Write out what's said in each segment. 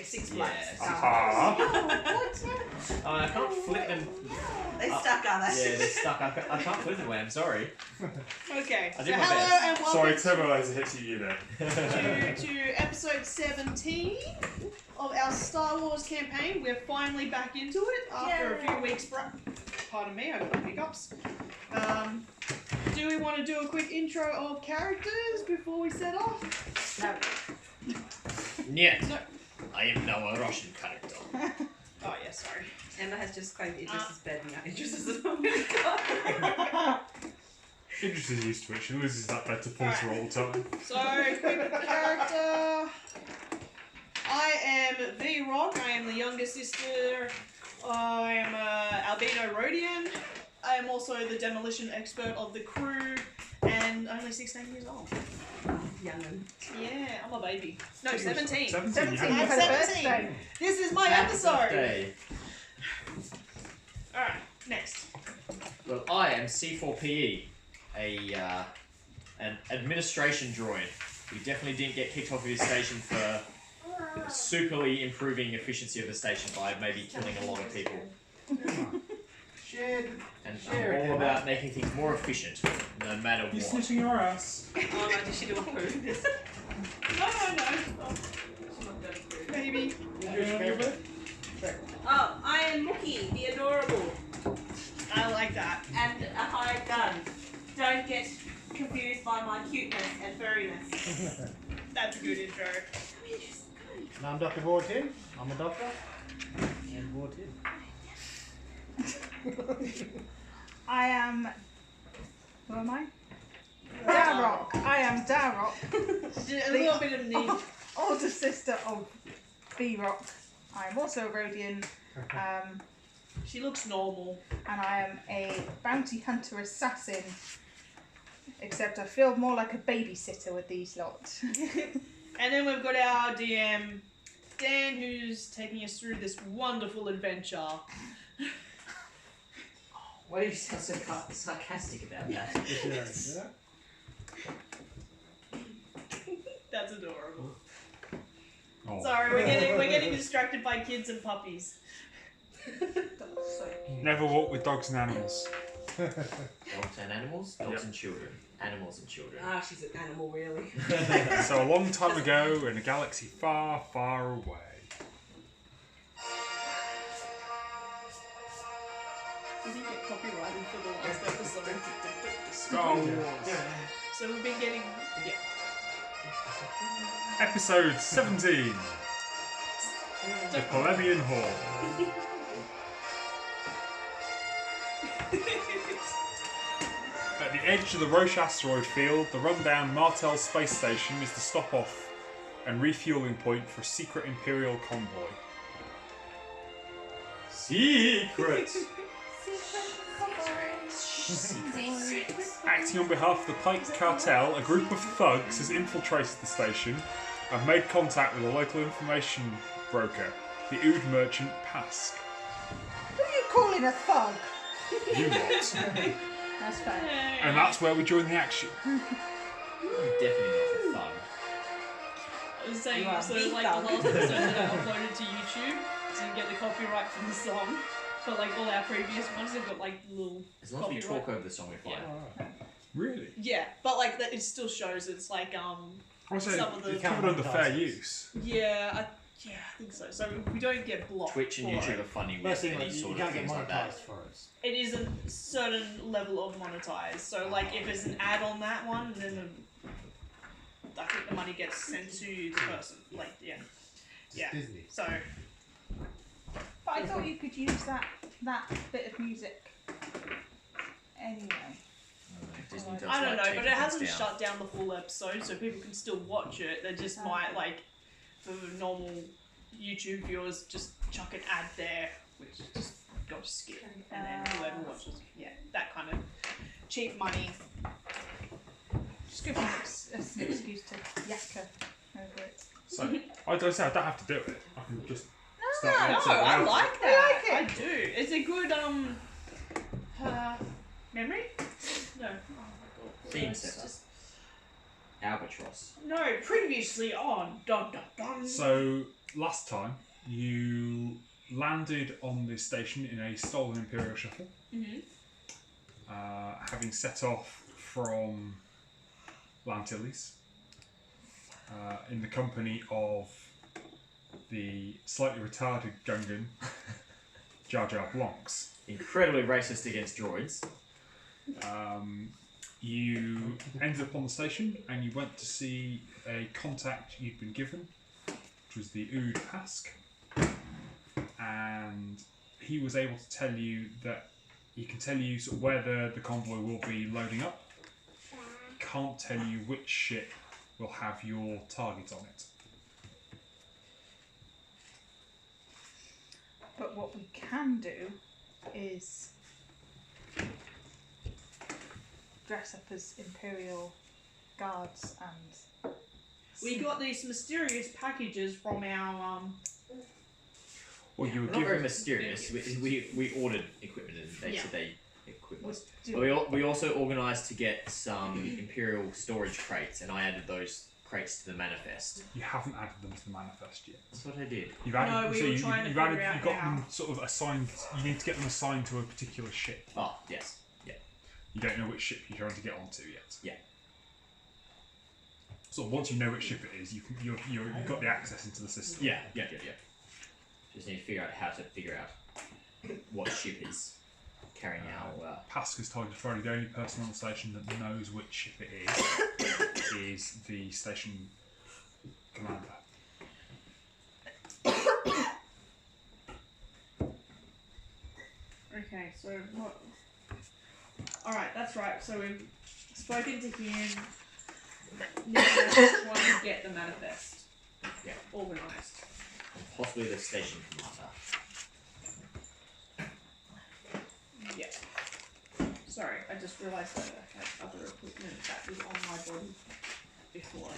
get 6 blacks. Yes. I can't flip them. They're stuck, are they? Yeah, they're stuck. I can't flip them away. I'm sorry. Okay. I So did my hello best. and Sorry, welcome turbo laser hits you there. to episode 17 of our Star Wars campaign. We're finally back into it after a few weeks. Pardon me, I got hiccups. Do we want to do a quick intro of characters before we set off? No. Нет. No. I am now a Russian character. Oh yeah, sorry. Emma has just claimed Idris is better than Idris is Idris is used to it. She loses that better pointer all the time. So, quick character. I am Vhee. I am the younger sister. I am albino Rodian. I am also the demolition expert of the crew and only 16 years old. Young'un. Yeah, I'm a baby. No, 17. 17. I'm Yeah. 17. This is my episode. Birthday. Alright, next. Well, I am C4PE, an administration droid. We definitely didn't get kicked off of his station for superly improving efficiency of the station by maybe killing a lot of people. And I'm all about making things more efficient, no matter You're what. snitching your ass. Oh no, did she do a poo? No. Maybe. Oh, I am Mookie, the adorable, I like that. and a hired gun. Don't get confused by my cuteness and furriness. That's a good intro. And I'm Dr. Vorn. I'm a doctor. And Vorn. I am. Who am I? Darrock. I am Darrock, A little bit of need. older sister of Vhee. I am also a Rodian, She looks normal. and I am a bounty hunter assassin. Except I feel more like a babysitter with these lot. And then we've got our DM, Dan, who's taking us through this wonderful adventure. Why do you sound so sarcastic about that? That's adorable. Oh. Sorry, we're getting distracted by kids and puppies. Never walk with dogs and animals. Dogs and animals, dogs Yep. and children, animals and children. Ah, she's an animal, really. So a long time ago, in a galaxy far, far away. We didn't get copyrighted for the last episode. Star Wars. So we've been getting... Yeah. Episode 17. The Perlemian Hall. At the edge of the Roche asteroid field, the rundown Martel space station is the stop-off and refueling point for a secret Imperial convoy. Secret! Acting on behalf of the Pike Cartel, a group of thugs has infiltrated the station and made contact with a local information broker, the Ood merchant Pask. Who are you calling a thug? You lot. That's fair. And that's where we join the action. Definitely not a thug. I was saying, You are so the like thug. the last episode that I uploaded to YouTube didn't get the copyright from the song, but like all our previous ones have got like little As long as we copyright. talk over the song, we're fine. Really? Yeah, but like that, it still shows it's like I would say Some of the- it's covered under fair use. I think so. So we don't get blocked. Twitch and for YouTube it. are funny with First thing, any like, you sort of can't get things like that. monetized for it. It is a certain level of monetized. So like if there's an ad on that one, then I think the money gets sent to the person. Like yeah. Disney. So But I thought you could use that bit of music anyway. Disney does I don't like know, taking but it hasn't things down. shut down the full episode, so people can still watch it. They just might like for normal YouTube viewers just chuck an ad there, which just go skip, and then whoever watches, that kind of cheap money. Just give me an excuse to yakka over it. So I don't say I don't have to do it. I can just No, I like that. I do. It's a good memory. No. Theme It's setter. just- Albatross. No, previously on Dun Dun Dun. So last time you landed on this station in a stolen Imperial shuttle, having set off from Lantilles in the company of the slightly retarded Gungan Jar Jar Blancs. Incredibly racist against droids. You ended up on the station and you went to see a contact you'd been given, which was the Ood Pask, and he was able to tell you that he can tell you sort of where the convoy will be loading up. Can't tell you which ship will have your target on it. But what we can do is dress up as Imperial guards and... We got these mysterious packages from our Well, you were Not very given. mysterious. We ordered equipment and they said they equipped us. do We also organised to get some Imperial storage crates, and I added those crates to the manifest. You haven't added them to the manifest yet. That's what I did. You've added, No, we so were you, trying to you've added, figure out you've got how. them sort of assigned. You need to get them assigned to a particular ship. Oh, yes. Yeah. You don't know which ship you're trying to get onto yet. Yeah. So once you know which ship it is, you've got the access into the system. Yeah. Just need to figure out how to figure out what ship is carrying our... Pasca's told you Friday the only person on the station that knows which ship it is the station commander. Okay, so what? Alright, that's right. So we've spoken to him. Now we're trying to get the manifest organised. and possibly the station commander. Yeah. Sorry, I just realised that I had other equipment that was on my body before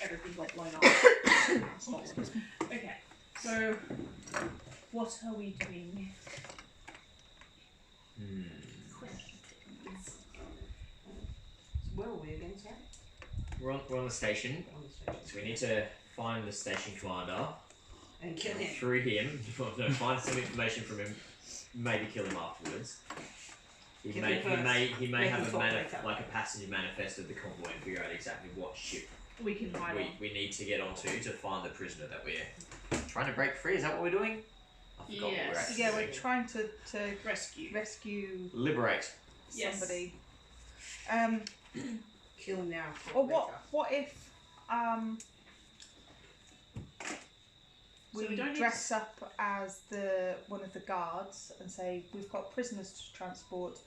everything got blown up. Okay, so what are we doing? Questions. Where are we again, sorry? We're on the station, so we need to find the station commander. And kill him. Through him, no, find some information from him, maybe kill him afterwards. He Kill may him first. have Make him a talk later. like a passenger manifest of the convoy and figure out exactly what ship We can hide on. we need to get onto to find the prisoner that we're trying to break free. Is that what we're doing? I forgot what we're Yes. actually Yeah, doing. we're trying to Rescue. Liberate. Yes. somebody. Kill now. Or what if So we we don't need dress up as one of the guards and say we've got prisoners to transport,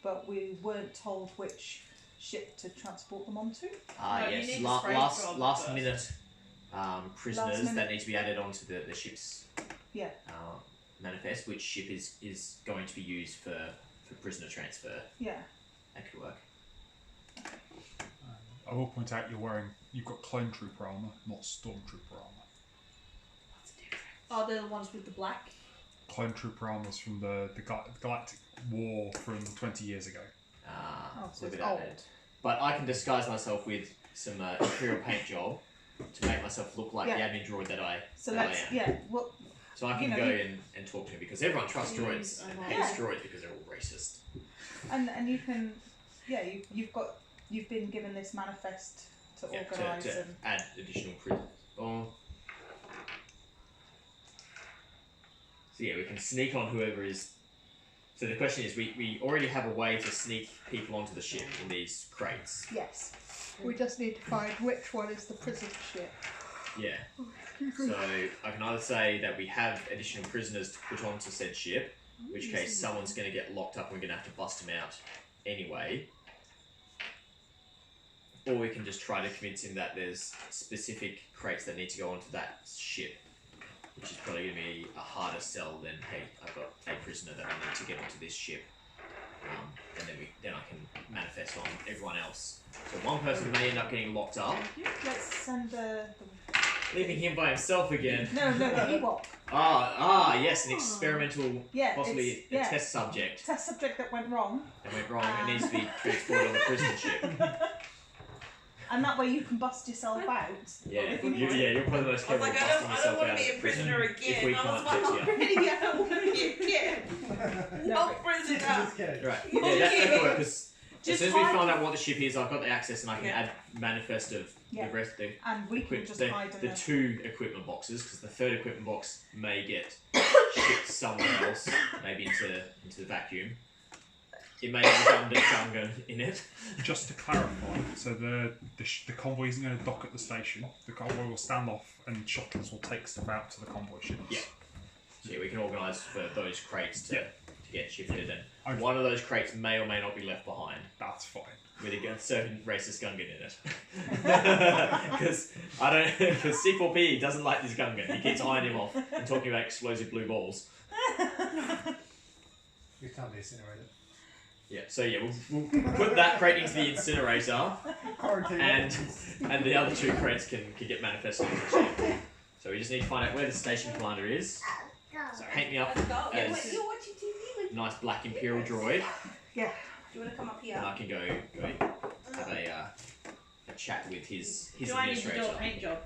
but we weren't told which ship to transport them onto? Ah, No, you yes. need to spray job Last first. minute prisoners Last minute. that need to be added onto the ship's Yeah. manifest. Which ship is going to be used for prisoner transfer? Yeah. That could work. I will point out you've got clone trooper armor, not stormtrooper armor. Oh, they're the ones with the black. Clone trooper armor's from the Galactic War from 20 years ago. Oh, so look it's at that old. then. But I can disguise myself with some Imperial paint job to make myself look like Yeah. the admin droid that I So that let's I am. yeah. Well, So I can you know, go you- and talk to him because everyone trusts droids and Yeah. hates droids because they're all racist. and you can you've been given this manifest to Yeah, organise to and add additional prisoners. Oh. So yeah, we can sneak on whoever is. So the question is, we already have a way to sneak people onto the ship in these crates. yes. We just need to find which one is the prison ship. Yeah. So I can either say that we have additional prisoners to put onto said ship, in which case someone's going to get locked up and we're going to have to bust them out anyway. Or we can just try to convince him that there's specific crates that need to go onto that ship, which is probably going to be a harder sell than, hey, I've got a prisoner that I need to get onto this ship. And then I can manifest on everyone else. So one person may end up getting locked up, Let's send the leaving him by himself again. no the Ewok. Yes, an experimental, Yeah, possibly it's- a yeah. test subject Test subject that went wrong. that went wrong. It needs to be transported on the prison ship. And that way you can bust yourself out. Yeah, you're probably the most I was capable like, of I busting don't yourself want out to be a of prison prisoner if again. we I was can't like, get you out. already, I don't want to be again. No prisoner. Right. Mookie. Yeah, that's cool because as Just soon as we hide find it. out what the ship is, I've got the access and I can Yeah. add manifest of Yeah. the rest of the And we can just hide in the there. 2 equipment boxes because the 3rd equipment box may get shipped somewhere else, maybe into the vacuum. It may have a gun in it. Just to clarify, so the convoy isn't going to dock at the station. The convoy will stand off, and shuttles will take stuff out to the convoy ships. Yeah. So yeah, we can organise for those crates to get shifted, and Okay. one of those crates may or may not be left behind That's fine. with a certain racist gungan in it. Because C4PE doesn't like this gungan. He keeps eyeing him off and talking about explosive blue balls. You can't be incinerated. Yeah. So yeah, we'll put that crate into the incinerator. Quarantine. And the other 2 crates can get manifested into the ship. So we just need to find out where the station commander is. So paint me up Let's go. as You're watching TV with nice black Imperial droid, Yeah. Do you want to come up here? and I can go have a chat with his Do I need to do a administrator. paint job?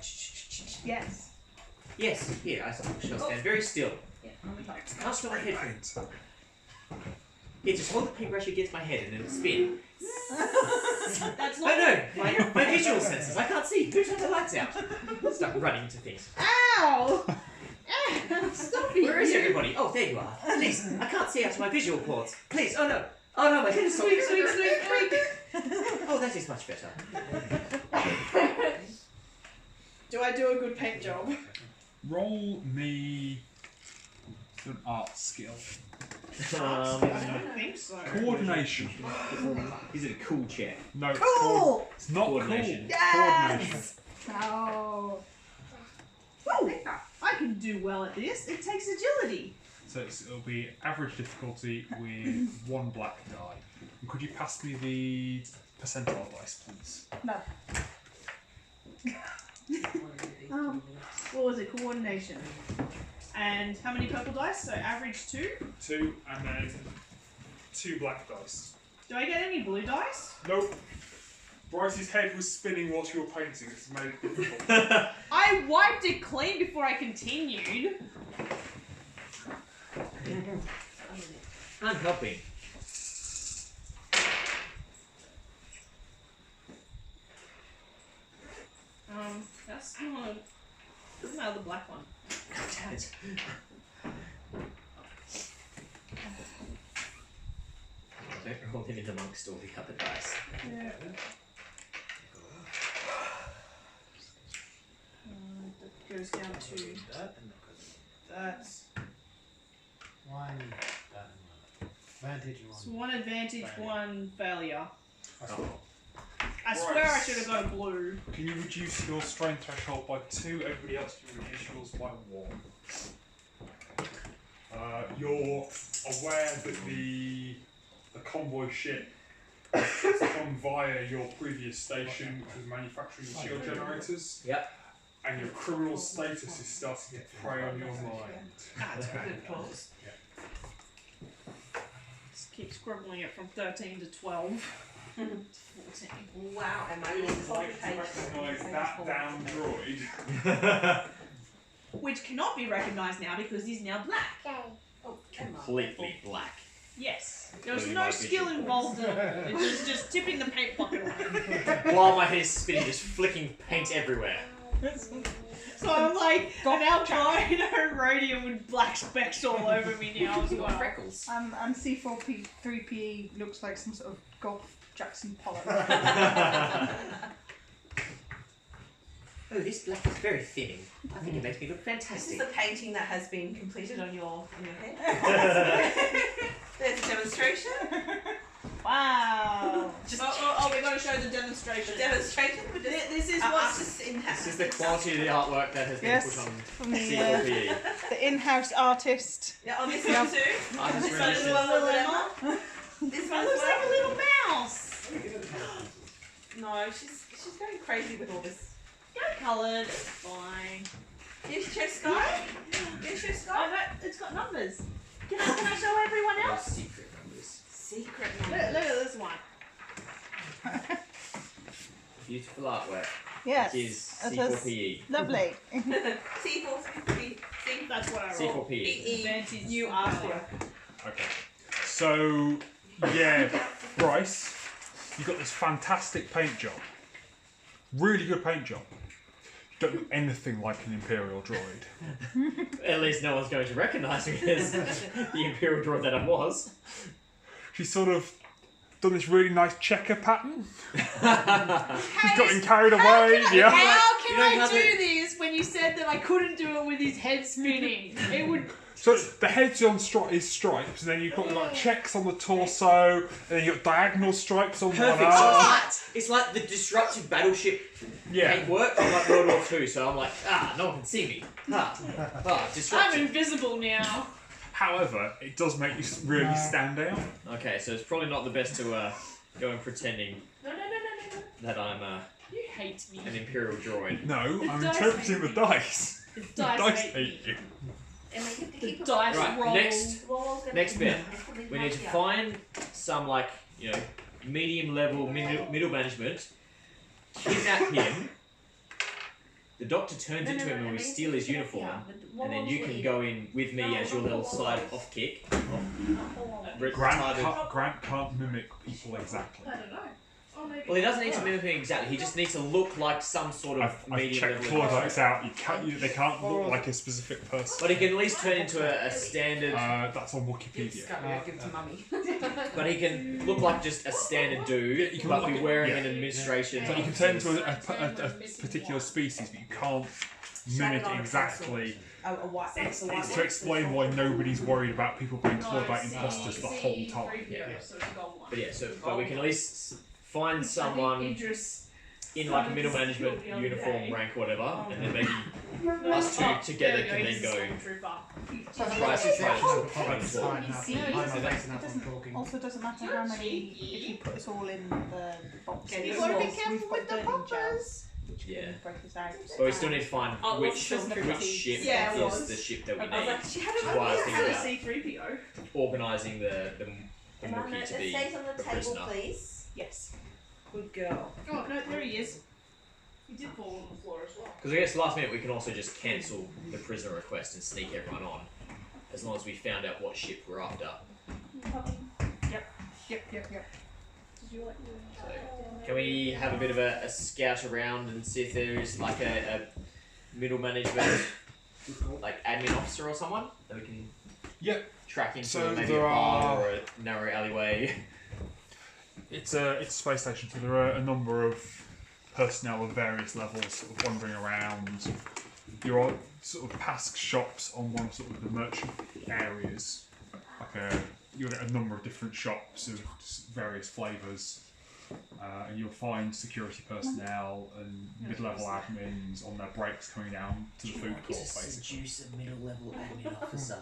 Yes. Yes, here, I shall stand very still. Yeah, on the top. Cast my head. Paint. Here, just hold the paintbrush against my head and it'll spin. That's Oh not. no, my visual senses, I can't see. Who turned the lights out? Start running into things. Ow! Stop it! Where is everybody? Oh, there you are. Please, I can't see out of my visual cords. Please, oh no, my head is so Squeak, squeak, squeak, squeak. Oh, that is much better. Do I do a good paint job? Roll me an art skill. I don't think so. Coordination. Is it a cool chair? No, Cool! it's not Coordination. cool. Coordination. Yes! Oh. Woo! I can do well at this. It takes agility. So it'll be average difficulty with 1 black die. And could you pass me the percentile dice, please? No. What was it? Coordination. And how many purple dice? So average 2. 2 and then 2 black dice. Do I get any blue dice? Nope. Bryce's head was spinning whilst you were painting. It's made it difficult. I wiped it clean before I continued. I'm helping. That's not the black one. Damn it. Don't roll him in amongst all the other dice. Yeah. That goes down to That and that. one. That and one. Advantage So one. one advantage, one failure. Oh. I swear I should have got a blue. Can you reduce your strength threshold by 2? Everybody else can reduce yours by 1. You're aware that the convoy ship has come via your previous station, which was manufacturing the shield generators. Yep. And your criminal status is starting to prey on your mind. Ah, it's good close. Just keep scribbling it from 13 to 12. 14. Wow, am I I'd really like to recognise that down droid. Which cannot be recognised now because he's now black. Oh, come on. Completely black. Yes. There was Really no my skill vision. involved in it. It was just tipping the paint bucket around. While my head is spinning, just flicking paint everywhere. So I'm like, an albino Rodian with black specks all over me now as well. Freckles. And C4P3PE looks like some sort of golf Jackson Pollock. Oh, this black is very thinning. I think it makes me look This is fantastic. the painting that has been completed on your head. There's a demonstration. Wow. Just We're going to show the demonstration. a demonstration. But This is our what's artists in house. This is the quality of the artwork that has been Yes. put on From the, C4PE. the in-house artist. Yeah, on this Yeah. one too. Artist This one rendition. as well as Emma. This one It as looks like a well. little mouse. No, she's going crazy with all this. Go coloured, it's fine. Here's Chef Sky. Here's Chef Oh, Sky. no, it's got numbers. Can I show everyone Those else? secret numbers. Secret Look number. at this one. If Beautiful artwork. Yes. Which is it was C4PE. lovely. C4, That's what I roll. C4PE. Advantage New artwork. Okay. So, yeah, Bryce, you've got this fantastic paint job. Really good paint job. You don't look anything like an Imperial droid. At least no one's going to recognise me as the Imperial droid that I was. She's sort of done this really nice checker pattern. She's Hey, gotten carried away. How Yeah. can You don't I have do it. this when you said that I couldn't do it with his head spinning? It would. So the head's on is stripes, and then you've got like checks on the torso, and then you've got diagonal stripes on one Perfect. arm. It's like the disruptive battleship Yeah. paintwork from like World War II, so I'm like, no one can see me. I'm Disruptive. invisible now. However, it does make you really stand out. Okay, so it's probably not the best to go and pretending No. that I'm You hate me. an Imperial droid. No, The I'm dice interpreting hate the me. dice. The The dice dice hate hate me. you. And we get to The keep dice Right, roll. next bit. We need to find some medium level middle management, kidnap him. The Doctor turns into him and we steal his uniform, and then you can go in with me as your little side off kick. Grant can't mimic people exactly. I don't know. Oh, maybe. Well, he doesn't need to mimic him exactly. He just needs to look like some sort of I've medium checked level. Clawdites out. They can't look like a specific person. But he can at least turn into a standard. That's on Wikipedia. Give it to mummy. But he can look like just a standard dude, you can but look be like- wearing yeah. an administration. So you can turn into a particular species, but you can't mimic exactly. Oh, a white. It's to explain why nobody's worried about people being Clawdite imposters the whole time. But we can at least find someone Idris. in like a middle management uniform rank or whatever, and then maybe us two together can then go try to Also, doesn't matter how many. If you put us all in the box, Okay, we've you've gotta be got careful with the burning gels, poppers. which Yeah. can break us out. But we still need to find Oh, which what's the ship Yeah, it is was. the ship that we I was need. like, she had That's why I was a thinking about C3PO. organising the Mookie to be Stays on the the table, prisoner. please. Yes. Good girl. Oh no, there he is. He did fall on the floor as well. Because I guess last minute we can also just cancel the prisoner request and sneak everyone on, as long as we found out what ship we're after. Yep. Did you like So, can we have a bit of a scout around and see if there is like a middle management, like admin officer or someone that we can track into So maybe there a bar are- or a narrow alleyway? It's a space station, so there are a number of personnel of various levels sort of wandering around. You're on sort of past shops on one of sort of the merchant areas. You'll get a number of different shops of various flavours. And you'll find security personnel and mid-level admins on their breaks coming down to the food court, basically. seduce a middle-level admin officer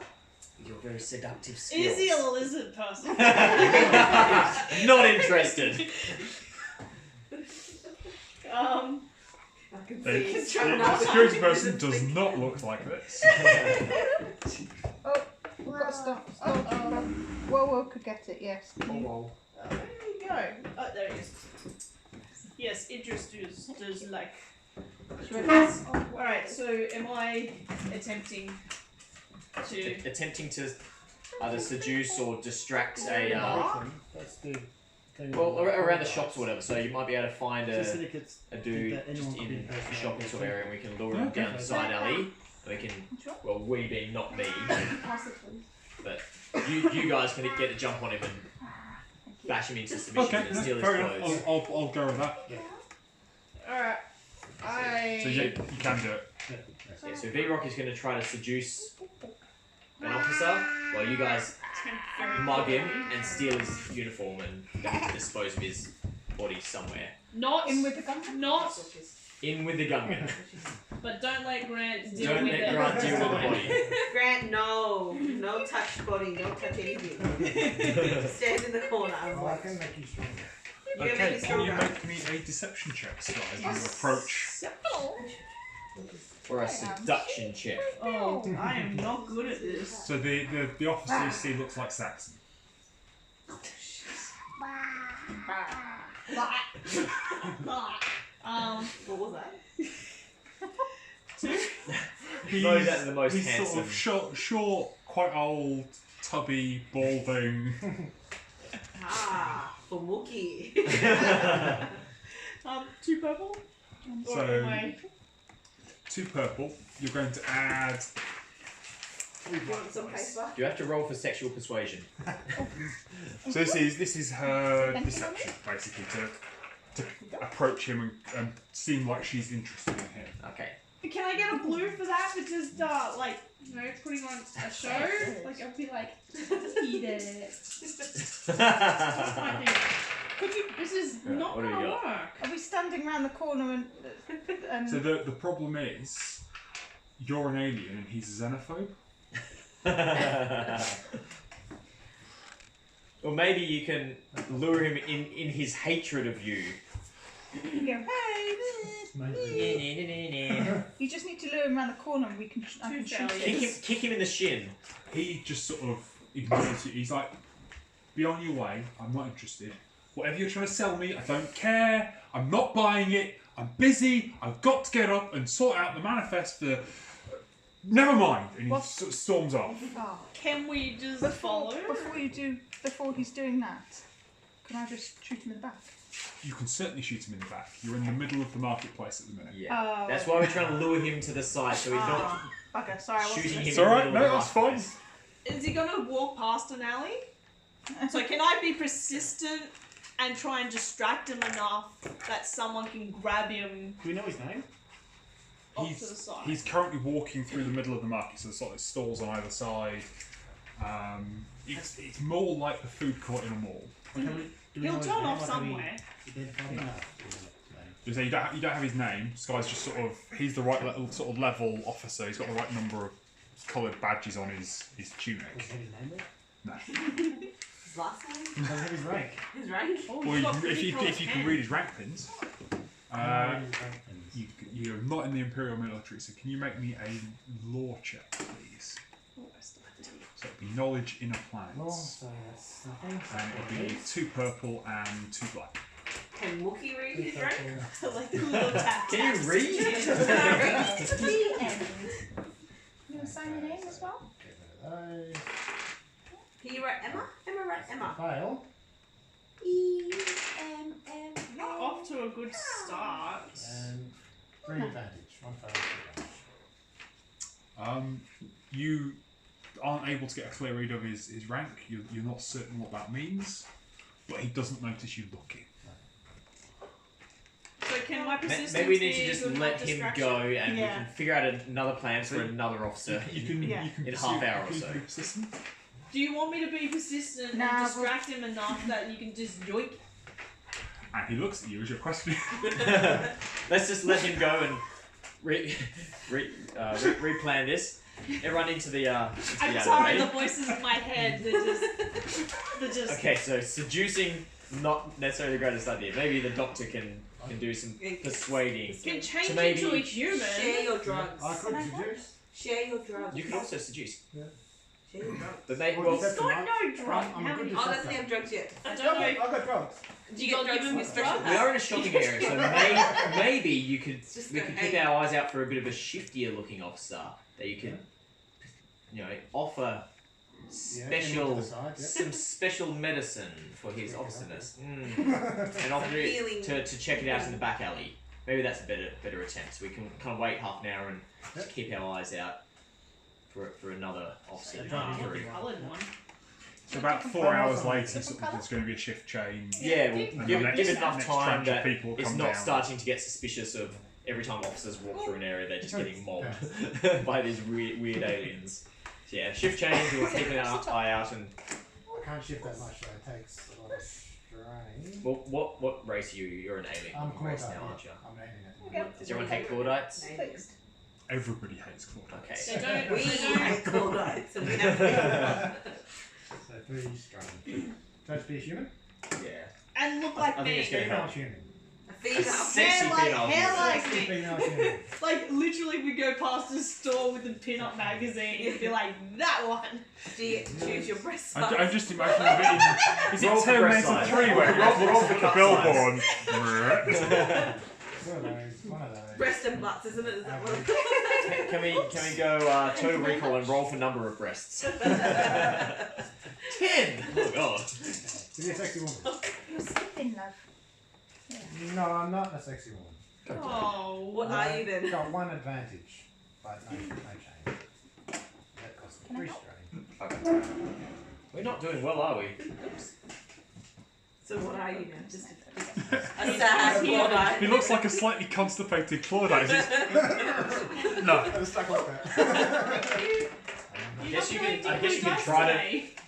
with your very seductive Is he a lizard person? Not interested. The security person does not look like this. We've got to stop. Whoa, could get it. Yes. There you go. Oh, there he is. Yes, Idris does like. Alright, so am I attempting to. Attempting to either seduce or distract a. That's the thing. Well, around the shops or whatever, so you might be able to find The a syndicates dude that just anyone could be in the impersonate. shopping sort of area and we can lure him down the side alley. And we can, well, we being not me, but you guys can get a jump on him and bash him into submission Okay, and steal his fair clothes. enough. I'll go with that. Alright. So you can do it. Yeah, so V-Rock is going to try to seduce an officer while you guys mug him and steal his uniform and then dispose of his body somewhere. Not In with the gun. Not, In with the gunman. but don't let Grant deal Don't with let it. Grant deal with the body. Grant, no touch body, no touch anything. Stand in the corner. Oh, I can make you stronger. You make Okay, it can you stronger. make me a deception check, Sky, as you approach? Or a seduction check. Oh, I am not good at this. So the officer you see looks like Saxon. What was that? He's, No, that's the most he's handsome. sort of short, quite old, tubby, balding. For Mookie. 2 purple? Or So- am I... 2 purple. You're going to add. You want some paper? You have to roll for sexual persuasion. So this is her deception, basically, to approach him and seem like she's interested in him. Okay. Can I get a blue for that? For just, like, you know, putting on a show? Like, I'll be like, eat it. That's my thing. Could you, this is not what do we gonna got? work. Are we standing around the corner and So the problem is, you're an alien and he's a xenophobe. Or maybe you can lure him in his hatred of you. you go, hey, you just need to lure him around the corner and I can shoot him. Kick him in the shin. He just sort of ignores you. He's like, be on your way, I'm not interested. Whatever you're trying to sell me, I don't care. I'm not buying it. I'm busy. I've got to get up and sort out the manifest for... Never mind. And he What? sort of storms off. Oh. Can we just Before follow? before he's doing that, can I just shoot him in the back? You can certainly shoot him in the back. You're in the middle of the marketplace at the minute. Yeah. Oh, That's why we're trying to lure him to the side so he's not Okay, sorry, I wasn't shooting him It's in the alright, middle of no, the that's fine. marketplace. Is he gonna walk past an alley? So can I be persistent and try and distract him enough that someone can grab him Do we know his name? off to the side? He's currently walking through the middle of the market, so there's sort of stalls on either side. It's more like the food court in a mall. Do we know He'll his turn name? off Like, have we somewhere. identified him? You say you don't have his name. This guy's just sort of, he's the right sort of level officer. He's got the right number of coloured badges on his tunic. Does he have his name there? No. His last name? Does he have his rank? His rank? Oh, Well, he's got if pretty you close can hands. read his rank pins, you're not in the Imperial military, so can you make me a law check, please? Oh, I still have to. So it'd be knowledge inner plans. Well, so that's nothing. And it'd be 2 purple and 2 black. Can Mookie read his rank? Like little tap. Can you read? The end. You want to sign your name as well? Can you write Emma? Emma, write Emma. Fail. E-M-M. Off to a good start. And 3 advantage. 1 fail. You aren't able to get a clear read of his rank. You're not certain what that means, but he doesn't notice you looking. So can my persistence Maybe we need be to just good let enough him distraction? go and we Yeah. can figure out another plan for another officer. You can Yeah. you can In pursue- half hour or you can so. be persistent. Do you want me to be persistent Nah, and distract him enough that you can just yoink? And he looks at you as you're questioning. Let's just let him go and replan this. Everyone into the I'm the sorry, the alley. voices in my head, they're just Okay, so seducing, not necessarily the greatest idea. Maybe the doctor can do some persuading. can change So maybe into a human. Share your drugs. I could seduce. Share your drugs. You can also seduce. Share your drugs. But maybe, Well, well, He's got no drug. I'm How a good many? Oh, doesn't he have drugs yet? I I've don't know. got drugs. Do you get drugs from your special we are in a shopping area, so maybe you could Just we go, could hey. keep our eyes out for a bit of a shiftier looking officer that you can, offer special to the side, yeah. some special medicine for his obstinance, and offer Healing. it to check it out in the back alley. Maybe that's a better attempt. So we can kind of wait half an hour and just keep our eyes out for another officer. to come Oh, through. the coloured one. So about 4 hours later, sort of, there's going to be a shift change. Yeah, we'll And give the it next- enough next time tranche of that people it's come not down. starting to get suspicious of every time officers walk through an area, they're just getting mobbed by these weird aliens. So yeah, shift change, we'll keep an eye out and... I can't shift that much, though. It takes a lot of strain. Well, what race are you? You're an alien I'm race Clawdite, now, aren't you? I'm aiming it. Okay. Does everyone hate Clawdites? Fixed. Everybody hates Clawdite. Okay. They don't. We They don't. hate Clawdite, so we have to. So 3 strain. Don't be a human? Yeah. And look like I think it's me. gonna Female help. human. A female. Sexy Hair like female hair human. like me. Female human. Like literally, we go past a store with a pin-up magazine and be like, that one. Do you choose your breast I'm size? just imagining a bit in... Is Roll it for breast Terminator size. 3 where he Roll for looks at the cut billboard? One of those. Breast and butts, isn't it? Is that what? Can we go total recall and roll for number of breasts? 10! Oh god. Is he a sexy woman? You're sleeping, love. No, I'm not a sexy woman. Oh, What are you then? Got one advantage, but no change. That cost me 3 strain. Okay. We're not doing well, are we? Oops. So what are you now? Just a He's sad here. Clawdite. He looks like a slightly constipated Clawdite. No. I'm stuck like that. I guess you can try to.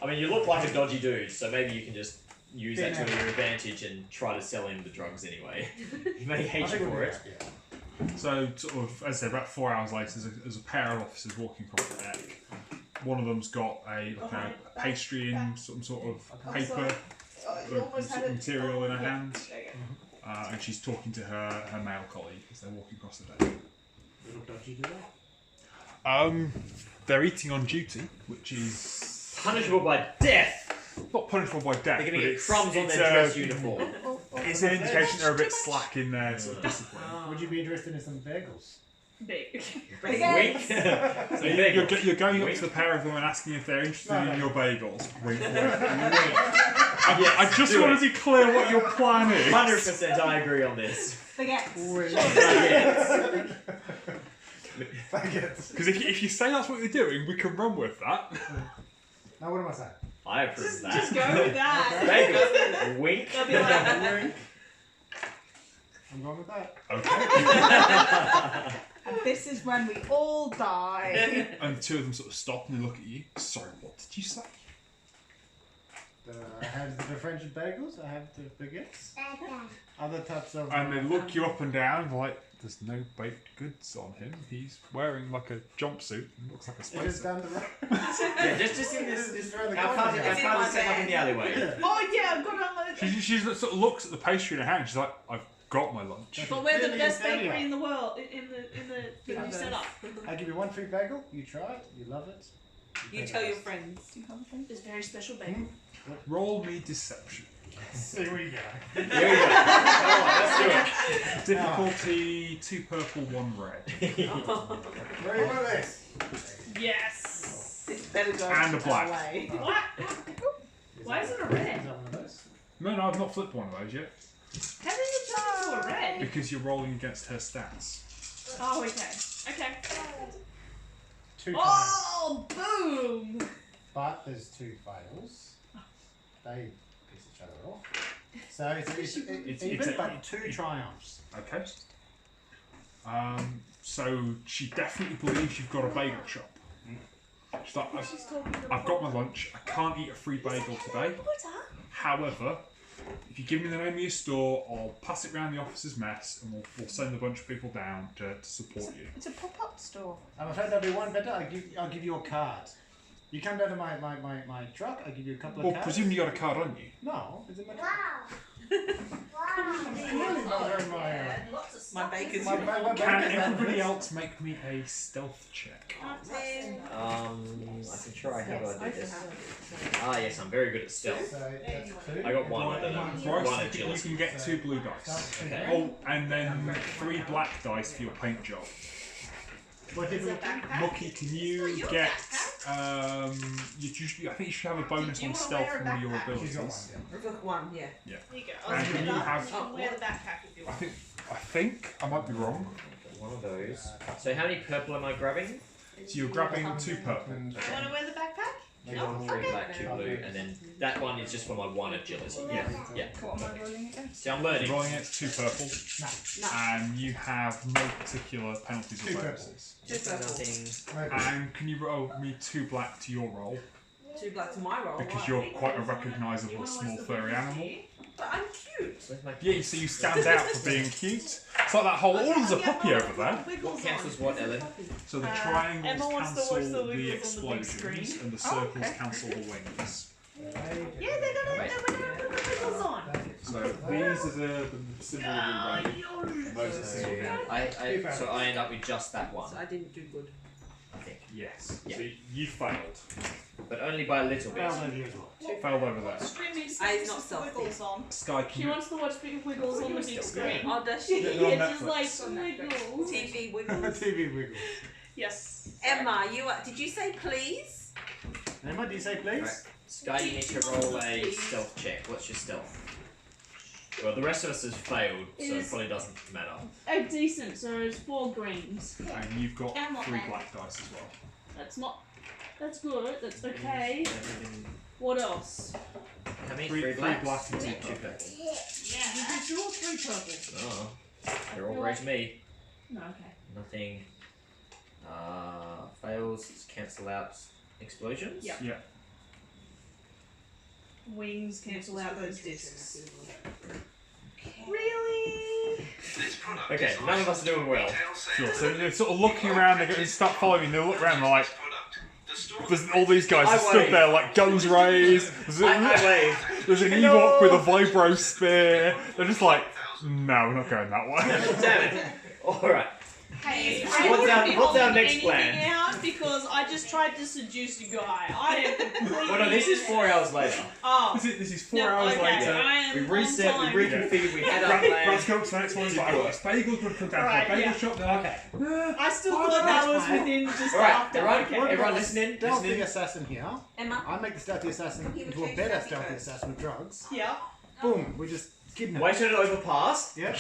I mean, you look like a dodgy dude, so maybe you can just use that to your advantage and try to sell him the drugs anyway. He may hate you for it. Yeah. So, sort of, as I say, about 4 hours later, there's a pair of officers walking across the deck. One of them's got a pastry and some sort of paper, material in her hand, and she's talking to her male colleague as they're walking across the deck. Little dodgy do that? They're eating on duty, which is Punishable by death! not punishable by death, They're but going to get it's, crumbs on it's, their dress uniform. it's an indication they're a bit slack in their sort of discipline. Would you be interested in some bagels? Big. Wink! So you're going up to the pair of them and asking if they're interested in your bagels. Wink, wink. I just want to be clear what your plan is. 100% I agree on this. Baguettes. Because if you say that's what you're doing, we can run with that. Now what am I saying? I approve of that. Just go with that. Bagels. Wink. They'll be like, Wink. I'm going with that. Okay. And this is when we all die. And the two of them sort of stop and they look at you. Sorry, what did you say? I have the differentiated bagels, I have the baguettes. Other types of... And they look you up and down like, there's no baked goods on him. He's wearing like a jumpsuit and looks like a It is spacer. down the road. Yeah, just in this. It's around the Our corner. car's set up in the alleyway. oh yeah, I've got it on the... She sort of looks at the pastry in her hand. She's like, I've got my lunch. But we're the Really best is bakery in the world, in the new setup. I give you one free bagel, you try it, you love it. You tell your friends. Do you have a thing? It's very special bagel. Roll me deception. Here we go. Here we go. Come on, let's do it. Difficulty 2 purple, 1 red. Where you want this? Yes. It's better go And a black. away. What? Why is it a red? Is that one of those? No, I've not flipped one of those yet. How did it turn into a red? Because you're rolling against her stats. Oh, okay. Okay. 2 times. Oh, boom! But there's 2 fails. They piss each other off. So it's even, but 2 triumphs. Okay. So she definitely believes you've got a bagel shop. She's like, I've got my lunch. I can't eat a free bagel today. However, if you give me the name of your store, I'll pass it around the officer's mess and we'll send a bunch of people down to support you. It's a pop-up store. I'm afraid there'll be one better. I'll give you a card. You come down to my truck, I'll give you a couple of Well, cards. presumably you got a card on you. No, it's in my truck. Really not very My bacon's my Can bacon's everybody else make me a stealth check? I can try. How do I do this? Ah, yes, I'm very good at stealth. So that's 2. I got one Right, of Bryce, one you agility. can get 2 blue dice. Okay. Oh, and then 3 black dice for your paint job. What did you Mookie, can you get? I think you should have a bonus on stealth from one of your She's got one, abilities. We've got one, yeah. Yeah. Here you go. And can you You have? can wear the backpack if you I want. think I might be wrong. One of those. So how many purple am I grabbing? So you're grabbing 2 purple. You want to wear the backpack? One, 3 black, 2 blue, and then that one is just for my 1 agility. Yeah. Yeah. What am I rolling against? See, I'm learning. Rolling it 2 purple, and you have no particular penalties or 2 purple. bonuses. Two purple. Nothing. And can you roll me 2 black to your roll? 2 black to my roll. Because right. you're quite a recognisable small furry animal. But I'm cute. Where's my Yeah, so you stand out for being cute. It's like that whole, oh, there's a puppy over there. What cancels what, Ellen? So the triangles Emma wants to cancel watch the the wiggles on the big explosions, screen. and the circles cancel the wings. Yeah, they're gonna put the wiggles on. So these are the symbol of Moses is on here. So I end up with just that one. So I didn't do good. I think. Yes. Yeah. So you failed. but only by a little bit. Failed over here as well. Failed over there. It's not stealthy. Wiggles on. Sky, She wants to watch big wiggles on the big screen. Oh, does she? They're on Yeah, she's like Netflix. wiggles. TV wiggles. TV wiggles. Yes. Emma, did you say please? Emma, do you say please? Right. Sky, you need to roll a stealth check. What's your stealth? Well, the rest of us has failed, so it Is- probably doesn't matter. Oh, decent. So it's 4 greens. And you've got I'm not 3 bad. black dice as well. That's not. That's good. That's okay. What else? How many? Three Three blacks? black and 2 Two purple. Yeah. You can draw 3 purple. Oh, they're all great to me. No, okay. Nothing fails, cancel out explosions. Yeah. Yeah. Wings cancel out those discs. Really? Okay, none of us are doing well. Sure. So they're sort of looking around, they start following me, they look around and they're like, there's all these guys I just stood wave. there like guns raised. I wave. There's an Ewok with a vibro spear. They're just like, no, we're not going that way. Damn it. Alright. Hey, What's our next plan? Out because I just tried to seduce a guy. I am completely. Well, no, this is 4 hours later. Oh. This is 4 No, hours okay. later. I am We on reset, time. we reconfigured, we had our plan. Let's go to the next one. But I've got a bagel, going to come down Right, to a bagel yeah. shop. They're like, Okay. I still thought that was within just Alright, after. everyone, Okay. everyone listening? Stealthy Listening? assassin here. Emma? I make the stealthy assassin into a better stealthy assassin with drugs. Yeah. Boom, we just kidnap. Wait till it overpass. Yep.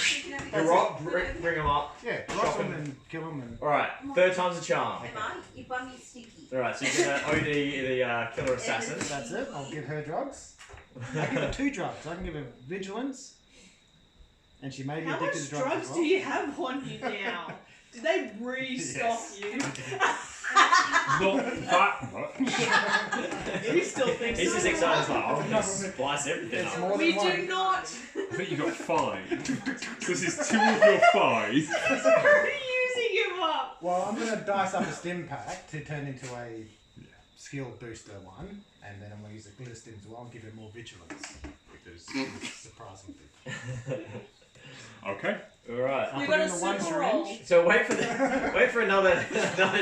Bring them up. Yeah, Shock drop them him. and kill them and. Alright, third time's a charm. Emma, your bum is sticky. Alright, so you're gonna OD the killer assassin. That's it. I'll give her drugs. I give her 2 drugs. I can give her vigilance, and she may be How addicted much to drugs drugs as do well. you have on you now? Did they restock you? not that much. You still think He's so? just excited, like, I'm gonna splice everything It's up. more We than one. do not. I think you got 5. So this is 2 of your 5. He's already using him up. Well, I'm going to dice up a stim pack to turn into a skill booster one, and then I'm going to use a glitter stim as well and give it more vigilance, because it's surprising. Okay. Alright. We I'll got put a in the one super syringe. roll. So wait for another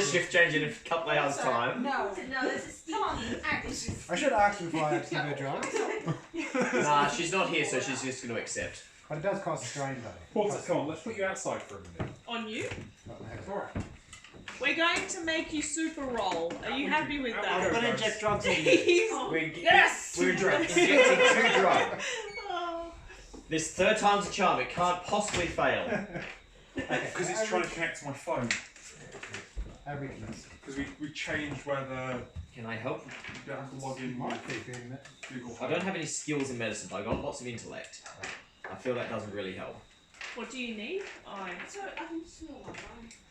shift change in a couple of hours time. No, there's a sticky. I should ask before I give her drugs, Nah, she's not here, so she's just gonna accept. but it does cost a strain though. Porter, come on, let's put you outside for a minute. On you? Not in the head. Alright. We're going to make you super roll. Are you happy with I'm that? going to inject drugs in you. Please. Yes! We're injecting 2 drugs. Oh. This third time's a charm, it can't possibly fail. Because it's trying to connect to my phone. Averageness. Because we changed whether Can I help? you don't have to log in Might with be doing that. Google I don't have any skills in medicine, but I got lots of intellect. I feel that doesn't really help. What do you need? Oh,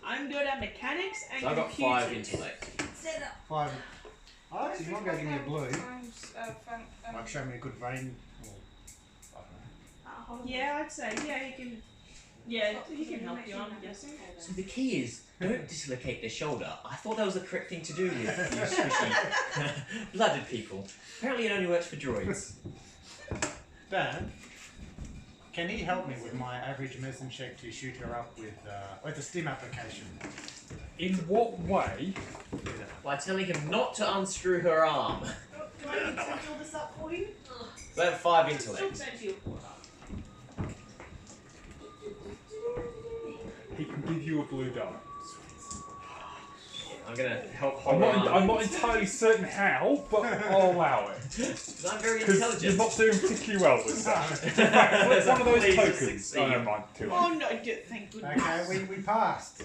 I'm good at mechanics and So I got computers. 5 intellect. 5. Oh, actually, you might go give me a blue. Might show me a good vein. Or, I don't know. Yeah, I'd say. Yeah, he can. Yeah, he can help you. I'm guessing. So the key is, don't dislocate the shoulder. I thought that was the correct thing to do with you squishy blooded people. Apparently it only works for droids. Dad, can he help me with my average medicine check to shoot her up with a stim application? In what way? By telling him not to unscrew her arm. Do I need to fill this up for you? So I have 5 Still intellect. send you a quarter. He can give you a blue dye. I'm gonna help I'm hold not, on. I'm not entirely certain how, but I'll allow it. Because I'm very Because you're intelligent. not doing particularly well with that. In fact, it's one of those Please tokens. succeed. Oh, never mind. Too Oh late. no! Thank goodness. Okay, we passed.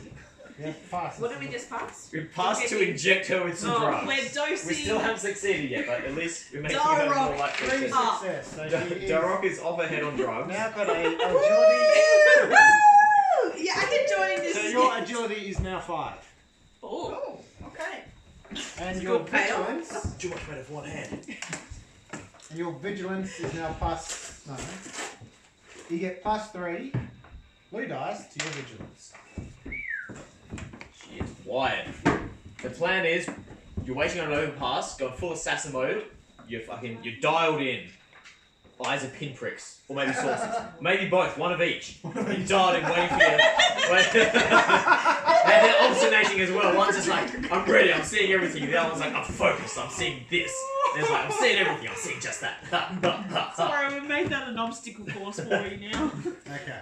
Yeah, passed. What did we just pass? We passed to inject her with some Oh, drugs. we're dosing. We still haven't succeeded yet, but at least we're making her more Darrock, likely Three to. Ah. success. So she is Darrock is off her head on drugs. now got a agility. Woo! Yeah, I can join this. So your agility is now 5. Oh, okay. And It's your good payoff. vigilance. Too much better for one hand. And your vigilance is now plus. No. You get plus 3 blue dice to your vigilance. She is wired. The plan is, you're waiting on an overpass, going full assassin mode. You're dialed in. Eyes are pinpricks, or maybe saucers, maybe both, one of each. You're dialed in, waiting for you. And they're alternating as well. One's just like, I'm ready, I'm seeing everything. The other one's like, I'm focused, I'm seeing this. And it's like, I'm seeing everything, I'm seeing just that. Sorry, we made that an obstacle course for you now. Okay.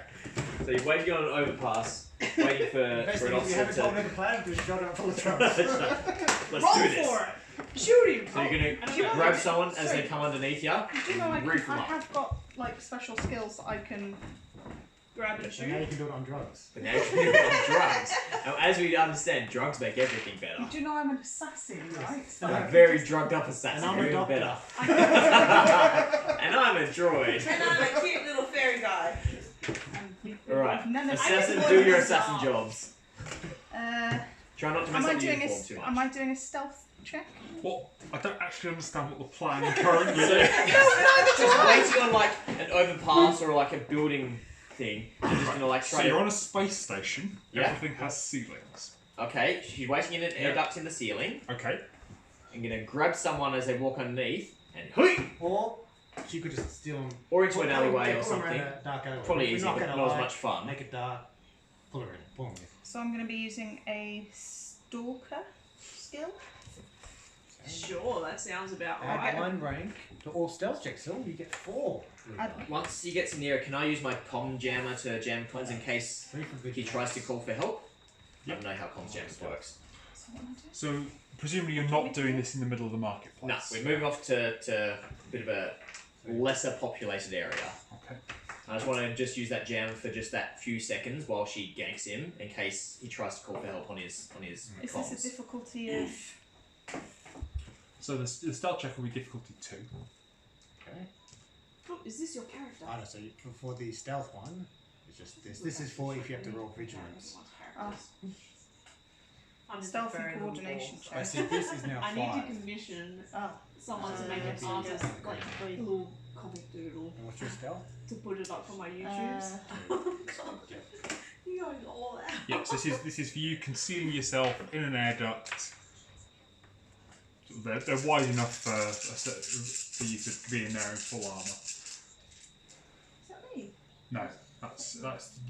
So you're waiting on an overpass, waiting for an Best thing is you officer haven't told me to... the plan, just shot up full of trunks. Let's Roll do this. for it. Shoot him. So you're going to grab someone as they come underneath you. Do you know I Roof them up. have got like special skills that I can. Grab and So now you shoot. can do it on drugs. But now you're doing it on drugs. Now, as we understand, drugs make everything better. Do you know I'm an assassin, right? So I'm I a can very just- drugged up assassin. And I'm a even doctor. better. And I'm a droid. And I'm a cute little fairy guy. Alright, None of- assassin, I do just your want assassin to jobs. Try not to mess Am I up the doing uniform too much. am I doing a stealth check? What? I don't actually understand what the plan currently So, is. just waiting on like an overpass or like a building thing. You're just gonna like So try you're to... on a space station. Yeah. Everything has ceilings. Okay, she's waiting in an air duct in the ceiling. Okay. I'm gonna grab someone as they walk underneath and hui! Or she could just steal them. Or into an alleyway or something. Dark alleyway. Probably We're easy, not but gonna not as lie, much fun. Make it dark. Pull her in. Pull them in. So I'm going to be using a stalker skill. Sure, that sounds about Add right. 1 rank to all stealth checks, so you get 4. Once he gets near, can I use my comm jammer to jam comms in case 3 for he tries to call for help? Yep. I don't know how comms jammers works. So what am I doing? So presumably you're not doing this in the middle of the No, marketplace. we're moving off to a bit of a lesser populated area. Okay. I just want to just use that jam for just that few seconds while she ganks him in case he tries to call for help on his Is comms. this a difficulty of? So the stealth check will be difficulty 2. Okay. Oh, is this your character? I don't know, so for the stealth one, it's just this. This is for if you have to roll vigilance. Oh, I'm just stealth very and coordination little I check. see this is now I 5. need to commission someone to make an Uh, artist, yeah. like a little comic doodle, And what's your stealth? to put it up for my YouTubes. You going all out. Yeah. So this is for you concealing yourself in an air duct. They're wide enough for you to be in there in full armour. Is that me? No, that's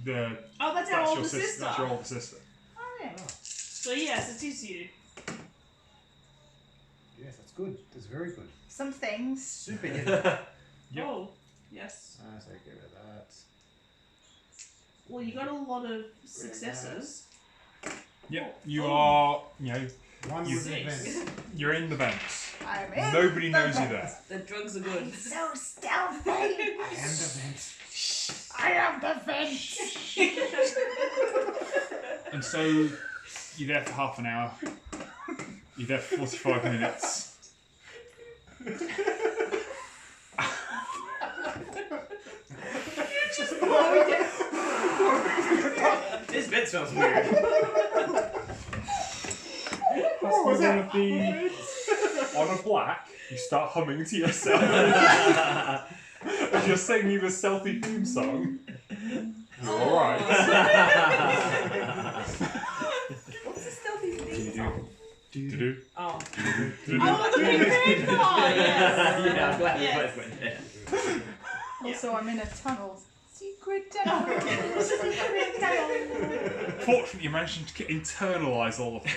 the Oh, that's our your older sister. That's your older sister. Oh yeah. So yes, it is you. Yes, that's good. That's very good. Some things. Super hit. Yep. Oh, yes. So get rid of that. Well, you got a lot of successes. Yep. You are. You know. One You- was an event. You're in the vents. I'm in. Nobody knows you there. The drugs are good. So stealthy. I am the vent. I am the vent. And so you're there for half an hour. You're there for 45 minutes. This bed smells weird. On a black, you start humming to yourself. As you're singing the stealthy theme song. You're alright. What's the stealthy thing? Do-do. Oh. Do-do. Oh, the big car, yes. Yeah, I'm glad Yes. we both went there. Also, I'm in a tunnel. Secret tunnel. Secret tunnel. Fortunately, you managed to internalise all of this.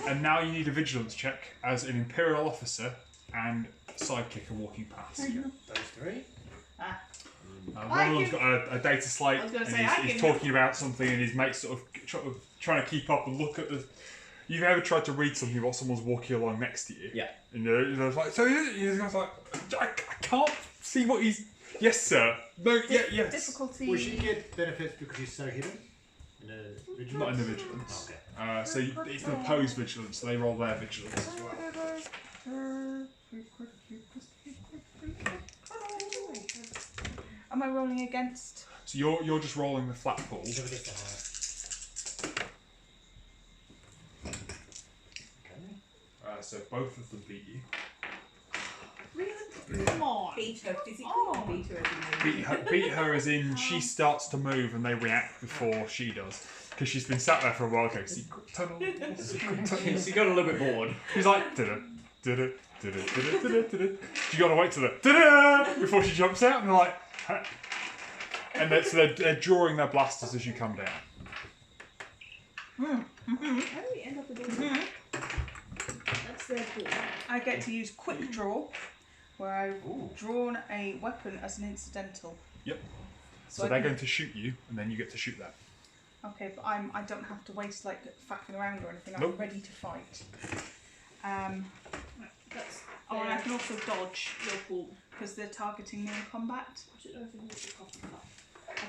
And now you need a vigilance check as an Imperial officer and sidekick are walking past. Those 3. One of them's got a data slate I was gonna and say, I he's can- talking about something and his mate's sort of trying to keep up and look at the... You've ever tried to read something while someone's walking along next to you? Yeah. And you're like, so he's like, I can't see what he's... Yes, sir. No, yeah, yes. Difficulty. Will she get benefits because she's so hidden? In a vigilance? Not in the vigilance. Okay. So it's the opposed vigilance, so they roll their vigilance as well. Am I rolling against? So you're just rolling the flat pool. Whichever gets the highest. Okay. So both of them beat you. Really? Come on. Beat her physically. Oh. Beat her as in Beat her as in she starts to move and they react before she does. Because she's been sat there for a while going, secret tunnel, secret tunnel. She got a little bit bored. She's like, da-da, da-da, da-da, da-da, da-da, da-da. She gotta wait till the da-da before she jumps out and they're like, huh? And so they're drawing their blasters as you come down. How do we end up with all this? That's their pool. I get to use quick draw, where I've drawn a weapon as an incidental. Yep. So So I they're can- going to shoot you, and then you get to shoot them. Okay, but I don't have to waste like faffing around or anything. I'm Nope. ready to fight. That's Oh, and I can also dodge your pool. because they're targeting me in combat. I should open the coffee cup.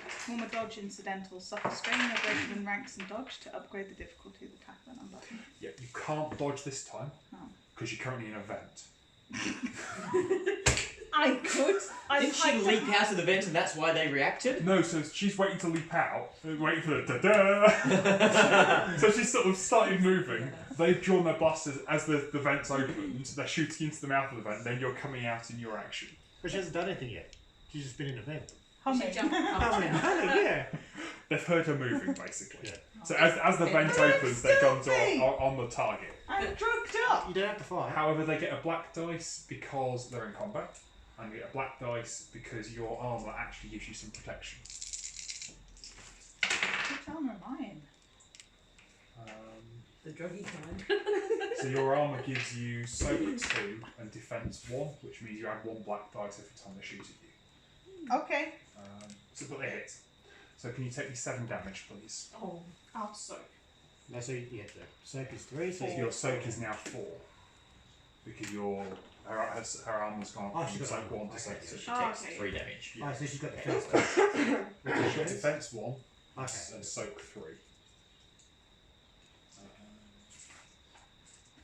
Form a dodge incidental. Suffer strain no greater than ranks and dodge to upgrade the difficulty of the attack when unbuttoned. Yeah, you can't dodge this time Oh. because you're currently in an event. I could. Did she leap out of the vent and that's why they reacted? No, so she's waiting to leap out, waiting for the da-da. So she's sort of started moving. They've drawn their blasters as the vent's opened. They're shooting into the mouth of the vent. Then you're coming out in your action. But she hasn't done anything yet. She's just been in a vent. Humming. Yeah. They've heard her moving, basically. Yeah. So as the vent opens, their guns are on the target. I'm drugged up. You don't have to fight. However, they get a black dice because they're in combat, and you get a black dice because your armour actually gives you some protection. Which armour am I in? The druggy kind. So your armour gives you soak 2 and defence 1, which means you add 1 black dice every time they shoot at you. Okay. But they hit. So can you take me 7 damage, please? Oh, I'll soak. No, so yeah, the soak is 3, so So your soak is now 4 because her armour's gone Oh, from she's got soak 1 to okay, soak So 2. she Oh, takes okay. 3 damage. Oh, so she's got the first one. You've got defence 1 Okay. and soak 3.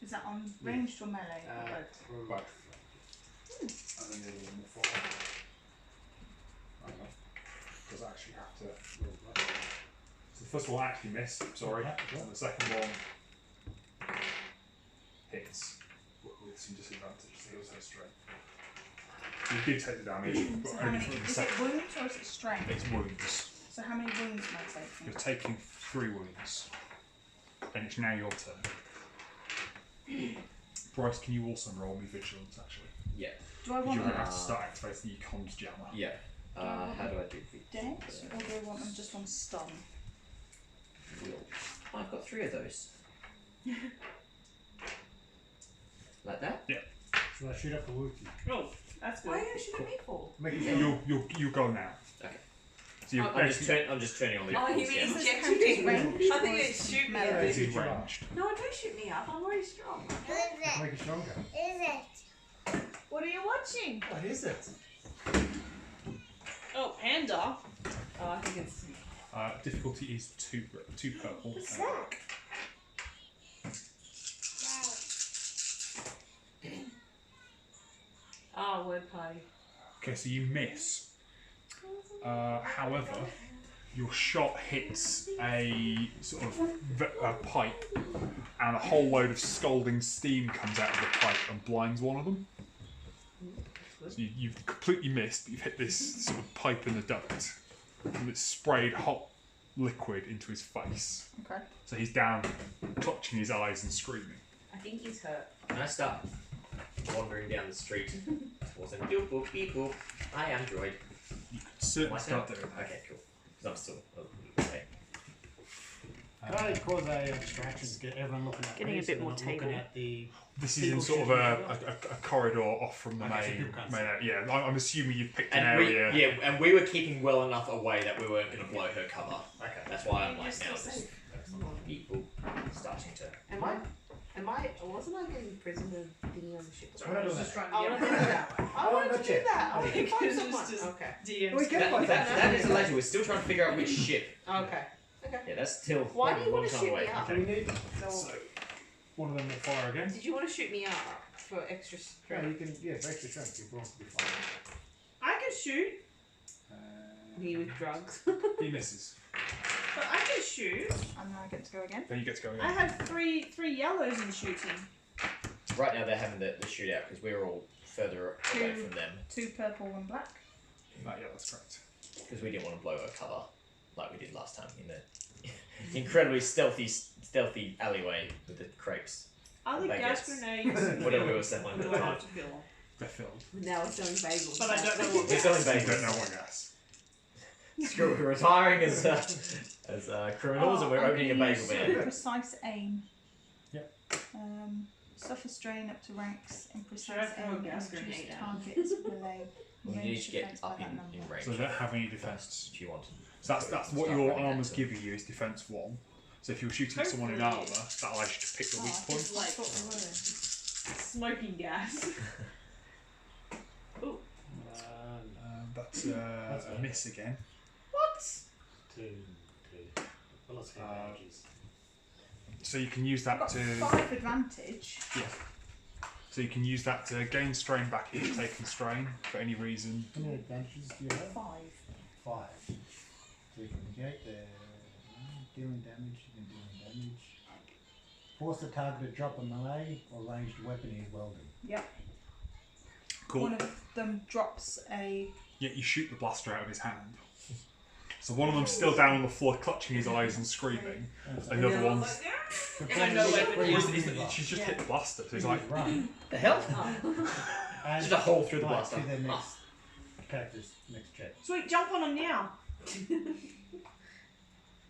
Is that on ranged or melee? Or both? Both. And then the other one will fall. I don't know. Because I actually have to roll that. So the first one actually missed, sorry. And the second one hits with some disadvantage. So it was her strength. So you do take the damage, but So how only many? from the Is it second. wounds or is it strength? It's wounds. So how many wounds am I taking? You're taking 3 wounds. And it's now your turn. Bryce, can you also roll me vigilance, actually? Yeah. Do I Because want you're going to them have to start activating your comms jammer. Yeah. How do I do dex or do I want them just on stun? Will. Oh, I've got 3 of those. Like that? So I shoot up the Wookiee. Oh, that's good. Why are you shooting me for? Make it You'll go now. Okay. So you're I'm just turning on the Oh, you comms mean jammer. injecting? Ranged I think or it's is shoot me melee? at It's this. ranged. No, don't shoot me up. I'm already strong. make it stronger. What are you watching? What is it? Oh, Panda. Oh, I think it's. Difficulty is 2 purple. What's and a that? black. Oh, word party. Okay, so you miss. However, your shot hits a sort of a pipe, and a whole load of scalding steam comes out of the pipe and blinds one of them. So you've completely missed, but you've hit this sort of pipe in the duct, and it's sprayed hot liquid into his face. Okay. So he's down, clutching his eyes and screaming. I think he's hurt. Can I start wandering down the street towards him? Beep boop, beep boop. I am Droid. You could certainly My start turn? doing that. Okay, cool. Because I'm still okay. Can I cause a distraction to get everyone looking at Getting me a bit so more they're not looking table. at the... This is in People sort of shooting a corridor off from the Okay, so main people can't see. area. Yeah, I'm assuming you've picked an And we, area. and we were keeping well enough away that we weren't going to blow her cover. Okay. That's why I'm You're like still now just safe. beep boop, starting to. Wasn't I getting prisoner thingy on the ship? We're not doing Just that. trying to I want get to do that. I Oh, wanted not to do yet. that. I Not want to yet. find It's someone. just- Okay. DMs. We can That, fight that is later. We're still trying to figure out which ship. Okay. Okay. Yeah, that's still Why do probably you one want to time shoot away. me up? Do we need... So, So, one of them will fire again. did you want to shoot me up for extra Yeah, strength? you can... Yeah, break the strength. Your bronze will be fine. I can shoot, Me with drugs. He misses. but I can shoot. And then I get to go again. Then you get to go I again. have three yellows in shooting. Right now they're having the shootout because we're all further away Two. from them 2 purple, 1 black. Yeah, that's correct. because we didn't want to blow her cover like we did last time in the incredibly stealthy alleyway with the crepes. Are the gas Baguettes. grenades? Whatever we were selling at Do the I time. have to fill them? They're filled. Now we're selling bagels. But I don't know what We're selling So you bagels. don't know what gas. Screw it, we're retiring as criminals and we're I'm opening a gonna bagel use bin. Precise aim. Yep. Suffer strain up to ranks in precise Should I throw a aim. gas Reduce grenade out? targets below. You need range to get defense by up that in number. range. So they don't have any defense. If you want. So that's what Start your running armor's into giving you is defense 1. So if you're shooting at someone in armor, that allows you to pick the weak Oh, point. It's like smoking gas. Ooh. That's a miss again. What? 2. Well, let's get advantages. So you can use that Got to 5 advantage. so you can use that to gain strain back if you've taken strain for any reason. How many advantages do you have? 5. 5. So you can negate the dealing damage and dealing damage. Force the target to drop a melee or ranged weapon he's welding. Yep. Cool. One of them drops a. Yeah, you shoot the blaster out of his hand. So one of them's still down on the floor, clutching his eyes and screaming. Another one's she's just hit the blaster. So he's like, run. The hell? And Just a hole through the right, blaster. to their next character's next check. Sweet, jump on him now.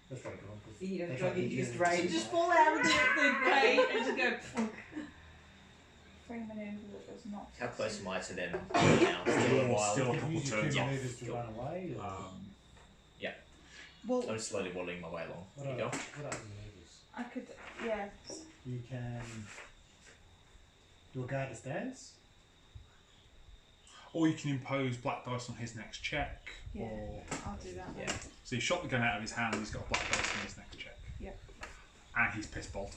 That's right, go on. You don't That's drug right, induced you- rage. Just fall out of the grave and just go. Free maneuver that does not. How close am I to them now? Still a while. Still a You couple can use your turns two off. maneuvers to run away. Or Well, I'm slowly waddling my way along. what There you go. what other maneuvers? I could. Yeah. You can do a guard stance. Or you can impose black dice on his next check. Yeah. Or I'll do that. Yeah. Then. so you shot the gun out of his hand. He's got a black dice on his next check. Yep. And he's piss bolted.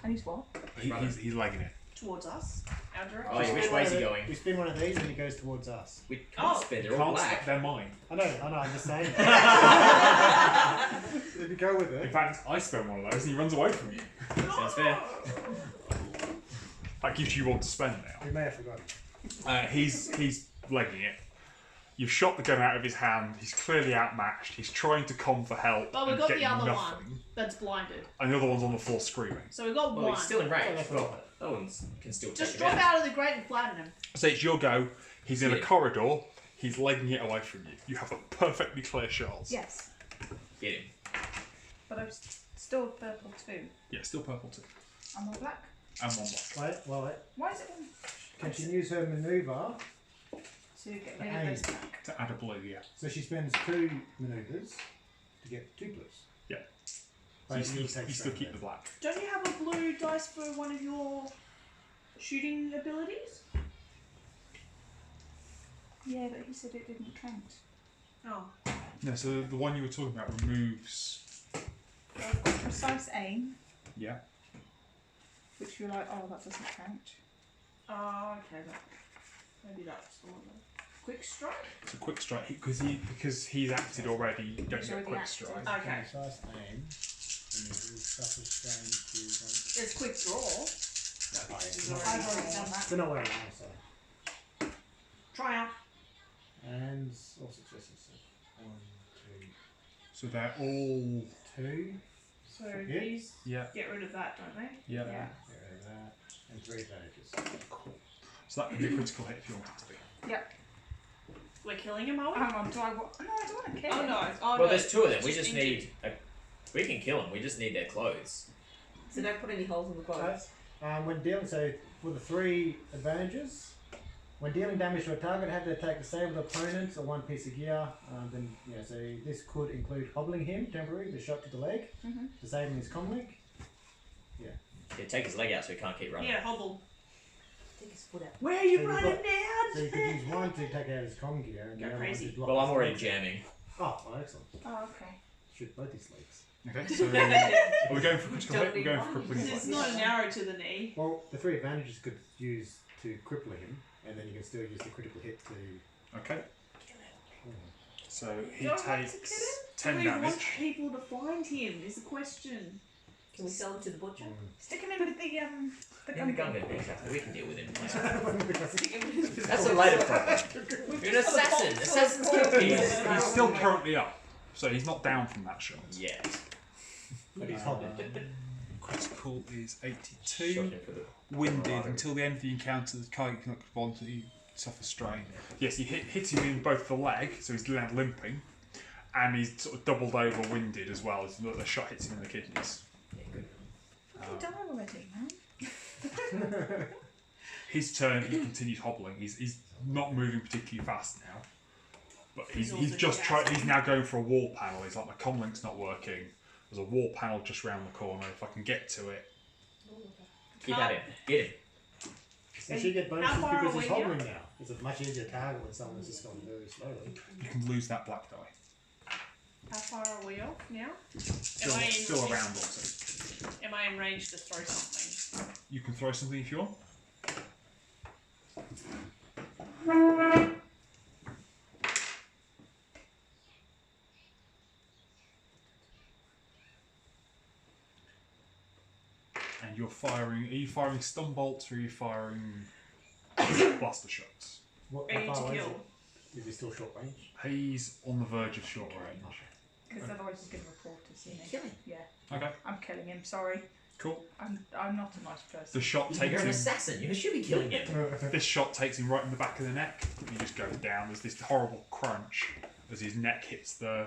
And he's what? He's legging it. Towards us. Our direction. Oh, yeah, which way is he going? We spin one of these and he goes towards us. We can't Oh. spin, You they're all can't black. stop. They're mine. I know, I'm just saying. If you go with In it. fact, I spend one of those and he runs away from you. Sounds fair. That gives you one to spend now. We may have forgotten. He's legging it. You've shot the gun out of his hand. He's clearly outmatched. He's trying to come for help. But we and got getting the other nothing. one that's blinded. And the other one's on the floor screaming. So we got Well, one. he's still in range. Oh, that's Well, that one can still Just take drop him out. out of the grate and flatten him. So it's your go. He's in a Yeah. corridor. He's legging it away from you. You have a perfectly clear shot. Yes. Get him. But I'm still purple too. Yeah, still purple too. I'm all black. And one black. Wait. Why is it one? Can she use her maneuver? To get rid of those back. To add a blue, yeah. So she spends 2 maneuvers to get 2 blues. Yeah. But So you you take still strain keep the there. black. Don't you have a blue dice for one of your shooting abilities? Yeah, but he said it didn't count. Oh. No, so the one you were talking about removes. So I've got precise aim, Yeah. which you're like, oh, that doesn't count. Oh, okay. But maybe that's the one. Quick strike? It's a quick strike because he's acted already. You don't He's get a already quick acted. strike. Okay. Precise aim. And it will suffer strain to There's quick draw. Oh, He's yeah. already I've already done that. It's not where I am, so. Triumph. And all successes. So 1, So they're all 2, 2. So Yeah. these yeah. get rid of that, don't they? Yeah. Yeah. Get rid of that. And 3 advantages. Cool. So that could be a critical hit if you want it to be. Yep. We're killing him, are we? Hang on, do I want? No, I don't want to kill Oh him. no. Oh Well, no. there's 2 of them. We Just just injured. need. We can kill them. We just need their clothes. So don't put any holes in the clothes. When dealing, so for the 3 advantages, when dealing damage to a target, have to attack the same opponent or 1 piece of gear. Then so this could include hobbling him temporarily, the shot to the leg, disabling his comlink. Yeah, take his leg out so he can't keep running. Yeah, hobble. Take his foot out. Where are you So you've running got- now? So you could use 1 to take out his com gear and Go the other one crazy. to block Well, I'm his already legs. jamming. Oh, excellent. Oh, okay. Shoot both his legs. Okay. So are we going for critical hit? We're going for crippling It's blow. not an arrow to the knee. Well, the 3 advantages could use to cripple him, and then you can still use the critical hit to. Okay. So he Do I want to kill him? takes Do 10 we want damage. people to find him? Is the question. Can we sell him to the butcher? Stick him in with the In the gun. gun gun, exactly. We can deal with him. That's That's a later problem. You're an assassin. Assassins kill people. He's still currently up, so he's not down from that shot. Yeah. But he's hobbling. Critical is Shot 82. him for the. Winded until the end of the encounter. The target cannot respond to you. Suffer strain. Yes, you hit him in both the leg, so he's now limping. and he's sort of doubled over, winded as well. As the shot hits him in the kidneys. Yeah, good. Die already, man. His turn. He continues hobbling. He's not moving particularly fast now, but he's also just gasping. trying. He's now going for a wall panel. He's like, my comlink's not working. There's a wall panel just round the corner. If I can get to it, Keep at him. Get him. So she get bonuses How far because away he's you are? hovering now. It's a much easier target when someone's just going very slowly. you can lose that black die. How far are we off now? Still, Am I in still range? around also. Am I in range to throw something? You can throw something if you want. And you're firing. Are you firing stun bolts or are you firing blaster shots? What, Ready how to far away is kill. it? Is he still short range? He's on the verge of short range. Because otherwise he's going to report us, isn't he? Kill him. Yeah, Okay, I'm killing him. Sorry, cool. I'm not a nice person. The shot You're takes an him. assassin. You should be killing him. This shot takes him right in the back of the neck. He just goes down. There's this horrible crunch as his neck hits the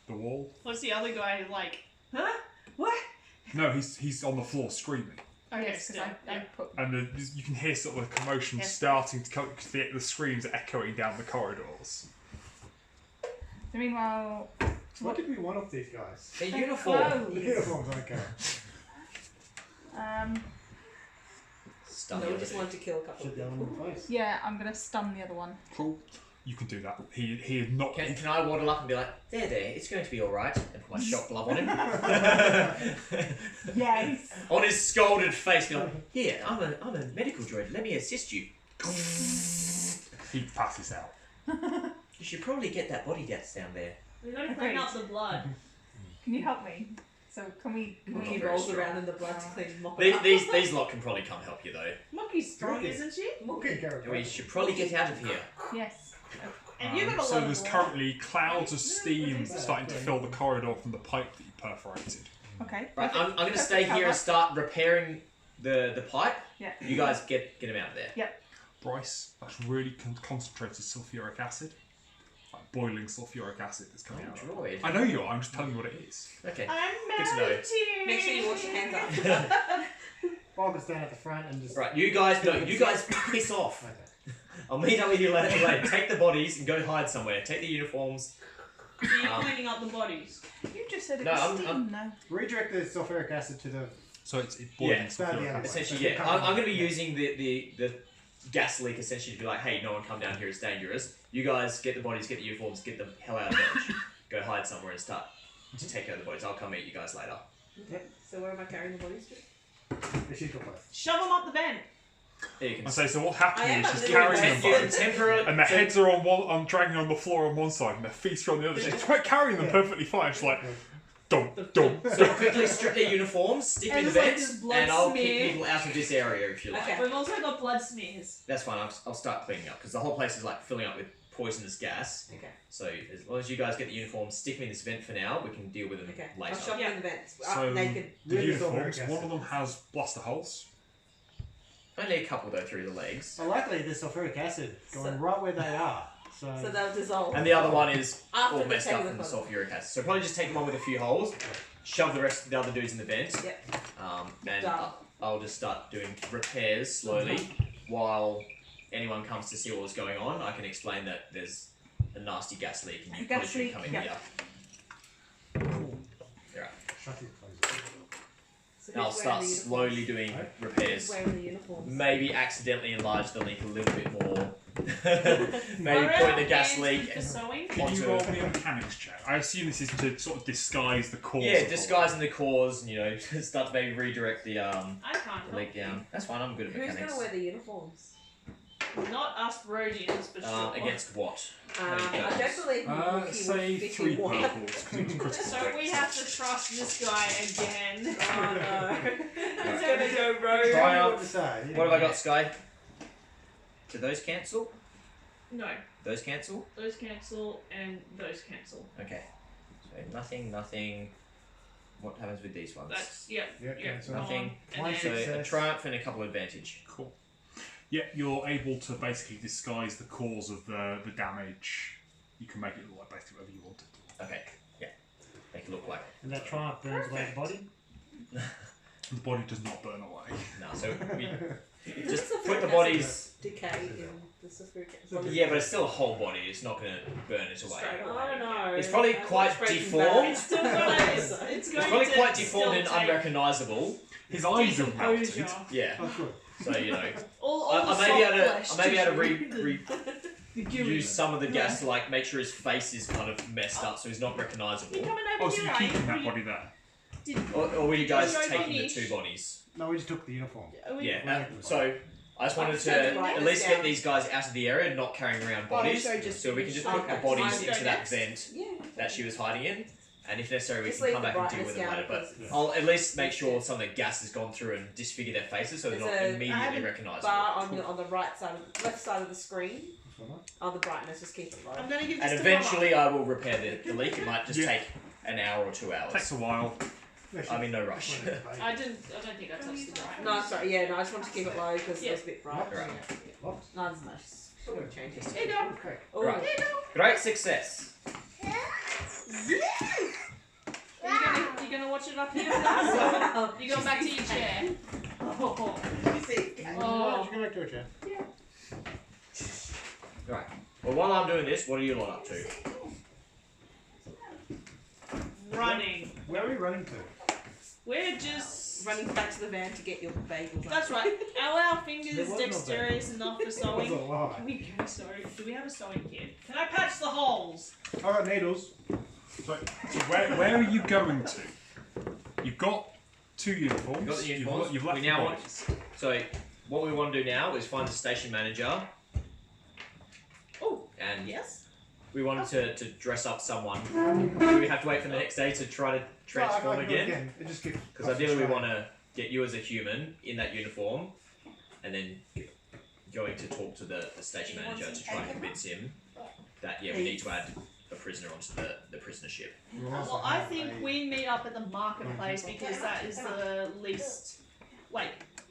wall. What's the other guy like? Huh? What? No, he's on the floor screaming, Oh yes, still, because I yeah. put. and you can hear sort of a commotion Yes. starting to come because the screams are echoing down the corridors. So meanwhile, What did we want off these guys? Their Their uniform. clothes. The uniforms, okay. Stun No, the we other just dude. wanted to kill a couple Shoot of the other people. one in the face. yeah, I'm gonna stun the other one. Cool. You can do that. He is not. Can I waddle up and be like, there, it's going to be alright, and put my shock glove on him? Yes. On his scalded face, be like, here, I'm a medical droid, let me assist you. He passes out. You should probably get that body death down there. We gotta clean Agreed. up the blood. Can you help me? So can we? Can Not He we very rolls strong. around in the blood to clean mop it up. These lot can probably come help you though. Mookie's strong, Really? isn't she? Mookie character. We should probably get out of here. Yes. And you got a So lot there's of blood. currently clouds of steam starting to fill the corridor from the pipe that you perforated. Okay. Right, I'm going to Perfect stay here cover. and start repairing the pipe. Yeah. You guys get him out of there. Bryce, that's really concentrated sulfuric acid. Like boiling sulfuric acid that's coming out of it. Droid. I know you are, I'm just telling you what it is. Okay. I'm Good to know. melting. Make sure you wash your hands up. Bob can stand at the front and just. Right, you guys piss off. Okay. I'll meet up with you later. Take the bodies and go hide somewhere. Take the uniforms. So you're cleaning up the bodies. You just said it No, was I'm- steam now. Redirect the sulfuric acid to the. So it's boiling Yeah. sulfuric acid. Essentially, yeah. I'm going to be using the gas leak essentially to be like, hey, no one come down here, it's dangerous. You guys get the bodies, get the uniforms, get the hell out of Dodge. Go hide somewhere and start to take care of the bodies. I'll come meet you guys later. Okay. So where am I carrying the bodies to? The sheet or both. Shove them up the vent. There you can I say, so what's happening I is am she's at the carrying them very both. temporarily. And their heads are on one, I'm dragging on the floor on one side, and their feet are on the other. She's carrying them Yeah. perfectly fine. She's like, dump, dump. So quickly strip their uniforms, stick them in And the there's, like, vents, this blood and I'll smear. kick people out of this area if you like. Okay. We've also got blood smears. That's fine. I'll start cleaning up because the whole place is like filling up with poisonous gas. Okay. So as long as you guys get the uniforms, stick them in this vent for now. We can deal with them Okay. later. I'll shove them in the vents. So Naked. the Really uniforms, sulfuric one of acid. them has blaster holes. Only a couple though through the legs, So luckily, there's sulfuric acid going So- right where they are. So So they'll dissolve. and the other one is After all the messed up taking from the the sulfuric acid. So probably just take one with a few holes, shove the rest of the other dudes in the vent, Yep. and Done. I'll just start doing repairs slowly while anyone comes to see what's going on. I can explain that there's a nasty gas leak and you A probably gas should leak, come in yeah. here. shut your clothes. So And I'll who's wearing start the slowly uniforms? doing Right. repairs. Who's wearing the uniforms? Maybe accidentally enlarge the leak a little bit more. Maybe Are point our the gas hands leak. good for sewing? Can you roll me a mechanics check? I assume this is to sort of disguise the cause. Yeah, of the disguising the cause, and, you know, start to maybe redirect the I can't leak down. That's fine. I'm good at Who's mechanics. going to wear the uniforms? Not us Rodians, but sure. Against what? I don't believe Mookie say would 3 fit one. purples, 'cause it was critical So we effects. have to trust this guy again. Oh no. It's gonna go rogue. Try You out. decide. What have I got, Sky? Do those cancel? No, Those cancel? those cancel and those cancel. Okay. So nothing. What happens with these ones? That's Yeah, gone. nothing. And One then- So a success. triumph and a couple advantage. Cool. Yeah, you're able to basically disguise the cause of the damage. You can make it look like basically whatever you want it to. Okay, yeah. Make it look like. And that triumph burns away the body. The body does not burn away. No, so we just put the bodies. Decay in the sulfuric acid. Yeah, but it's still a whole body. It's not going to burn it away. Straight away. I don't know. It's probably quite deformed. It's still going It's probably quite deformed and unrecognisable. His eyes have melted. decomposure. Yeah. Oh, good. So you know, All I the may be able soft to. I may be able to flesh use some of the gas to like make sure his face is kind of messed up, so he's not recognisable. You coming over Oh, so here, you're keeping are that you? body there? Or were you guys Droid taking the finish. 2 bodies? No, we just took the uniform. Are we- Yeah. So I just wanted to Right, at least down. get these guys out of the area, not carrying around bodies, so just so we can just put Okay. the bodies Mine go into that next. vent Yeah. that she was hiding in, and if necessary, we Just can leave come the back and deal brightness with them down later. But because I'll at least make sure some of the gas has gone through and disfigure their faces, so they're There's not a- I immediately have a recognisable. bar on the right side, left side of the screen. What's going on? Oh, the brightness. Just keep it low. I'm going to give this And to eventually, I will repair the leak. It might just Yeah. take an hour or 2 hours. Takes a while. I'm in no rush. I don't think I touched the bright. No, sorry. Yeah, no. I just want to keep it low because it was a bit bright. Right. Locked. No, it's nice. Still gonna change it. There you go. Okay. Oh, Right. Great success. You're gonna watch it up here with us? You go back to your chair. Oh. You see? Oh. Go back to a chair. Right. Well, while I'm doing this, what are you lot up to? Running. Where are we running to? We're just Running back to the van to get your bagels. That's right. Our There fingers was no dexterous enough for That was sewing. a lie. Can we go sewing? Do we have a sewing kit? Can I patch the holes? I got needles. So where are you going to? You've got 2 uniforms. You've got the uniforms. You've left We the now bodies. So, what we want to do now is find the station manager, Oh, and yes. we wanted to dress up someone. Do we have to wait for the next day to try to transform No, I can do it again? It just gets Because ideally, we want to get you as a human in that uniform, and then going to talk to the station manager to try and convince him that we need to add a prisoner onto the prisoner ship. Well, I think we meet up at the marketplace because that is the least,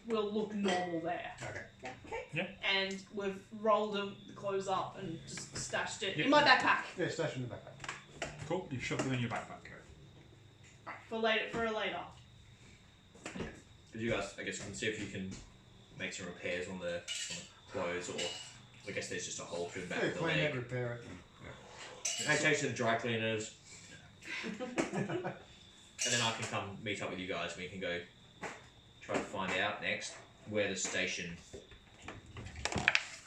we'll look normal there. Okay. And we've rolled the clothes up and just stashed it Yeah. in my backpack Yeah, stash in the backpack. Cool. You've shoved them in your backpack. for later. But you guys, I guess, can see if you can make some repairs on the clothes, or I guess there's just a hole through the back Yeah, of the clean leg. it, repair it. I take it to the dry cleaners, and then I can come meet up with you guys. And we can go try to find out next where the station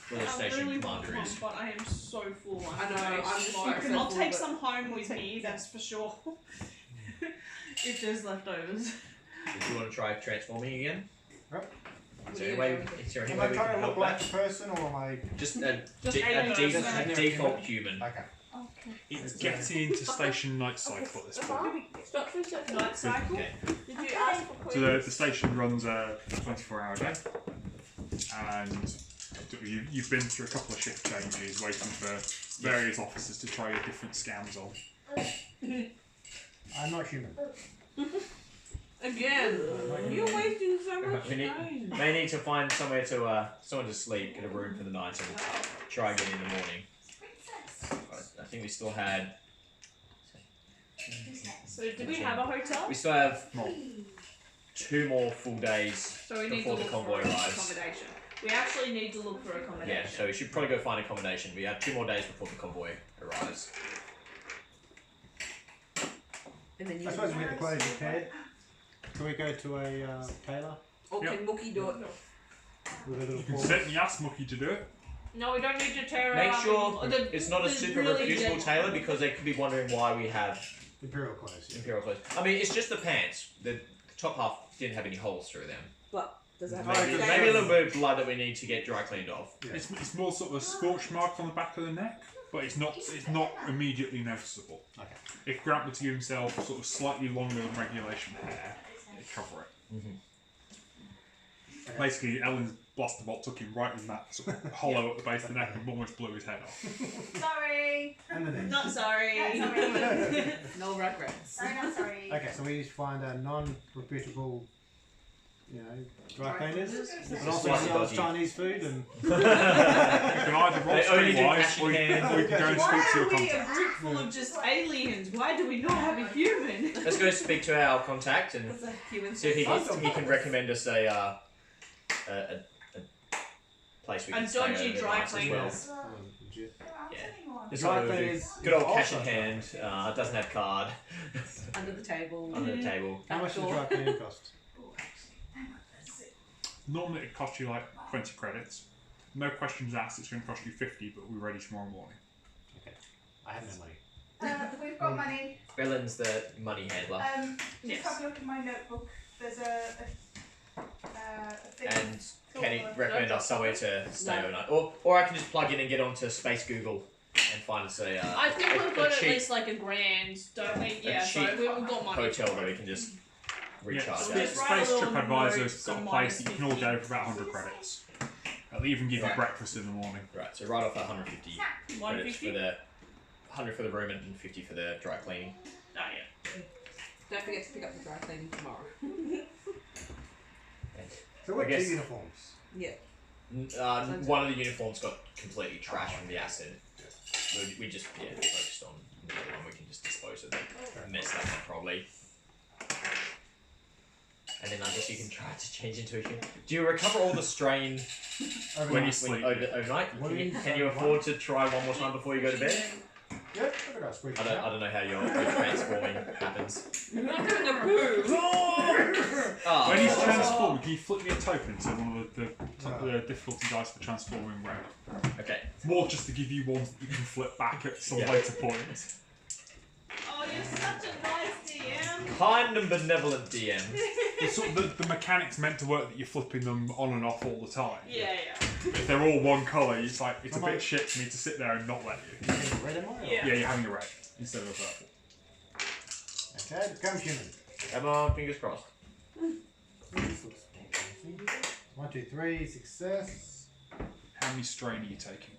commander is. But I am so full. I know, I'm just so like so I'll full, take but- some home with me, that's for sure. If there's leftovers. Did you want to try transforming again? Yep. Is there any way we Am can I trying to help look like that? a person or am I... Just a Just a a person. default human. Okay. It's getting into station night cycle at this point. Night cycle? Okay. Did you ask for So the station runs a 24-hour day, and you've been through a couple of shift changes, waiting for various officers to try your different scams on. I'm not human. Again, you're wasting so much We need, time. may need to find somewhere to someone to sleep, get a room for the night, and try again in the morning. I think we still had. So did we have a hotel? We still have Well, 2 more full days So we need to before the look convoy for arrives. accommodation. We actually need to look for accommodation. Yeah, so we should probably go find accommodation. We have 2 more days before the convoy arrives. And then you I suppose we get the clothes repaired. Can we go to a tailor Or can Wookiee do it? with a little you can fork? certainly ask Mookie to do it. No, we don't need to tear Make up. sure The- it's not a the super really reputable dead- tailor, because they could be wondering why we have Imperial clothes, yeah. imperial clothes. I mean, it's just the pants. The top half didn't have any holes through them. But does it have Maybe, good maybe a little bit of blood that we need to get dry cleaned off. Yeah. It's more sort of a scorch mark on the back of the neck, but it's not immediately noticeable. Okay. If Grant were to give himself sort of slightly longer than regulation hair, it'd cover it. Mm-hmm. Basically, Ellen's blaster bolt took him right in that sort of hollow at the base of the neck and almost blew his head off. Sorry. And the neck. Not sorry. No regrets. Sorry, not sorry. Okay, so we need to find a non-reputable you know, dry cleaners. cleaners. But also Slightly sells dodgy. Chinese food and You can either roll They only do streetwise cash in or you hand. can go and Why speak to your are we a contact. group full of just aliens? Why do we not have a human? Let's go speak to our contact and That's a human see if he can recommend us a place we A can stay dodgy over dry night as well. cleaners. legit. This Dry one will do. cleaners. Good old is cash in also- hand. Doesn't have card. under the table. Under the table. How much does dry cleaning cost? Normally it costs you like 20 credits. No questions asked, it's going to cost you 50, but we're ready tomorrow morning. Okay. I have no money. We've got money. Bellen's the money handler. Just have a look at my notebook. There's a thing. And Cool. can he recommend us somewhere to stay No. overnight? Or I can just plug in and get onto Space Google and find us a I think we've got at cheap least like a grand, don't we? Yeah, so cheap we've got money. hotel where we can just recharge so that. just write a Space little Trip Advisor's notes got a and place that you can all minus go for about 100 credits. They'll even give you Right. breakfast in the morning. Right, so right off the 150 credits for 150? the 100 for the room and 50 for the dry cleaning. Oh, yeah. Don't forget to pick up the dry cleaning tomorrow. So what I guess- two uniforms? Yeah. One of the uniforms got completely trashed from the acid. We just focused on the other one. We can just dispose of the mess that one probably. And then I guess you can try to change into a human. Do you recover all the strain When you sleep. overnight? What do you Can you afford to try one more time before you go to bed? Yep, I got a squeeze. I don't know how your transforming happens. You're not doing a poo. Oh, When he's transformed, can you flip me a token to one of the difficulty dice for transforming round? okay. More just to give you ones that you can flip back at some Yeah. later point. Oh, you're such a nice DM. Kind and benevolent DM. It's sort of the mechanics meant to work that you're flipping them on and off all the time. Yeah, yeah. If they're all one colour, it's like it's a bit shit for me to sit there and not let you. Red am I? or- Yeah. Yeah, you're having a red instead of a purple. Okay, become human. Come on, fingers crossed. This looks promising. 1, 2, 3, success. How many strain are you taking?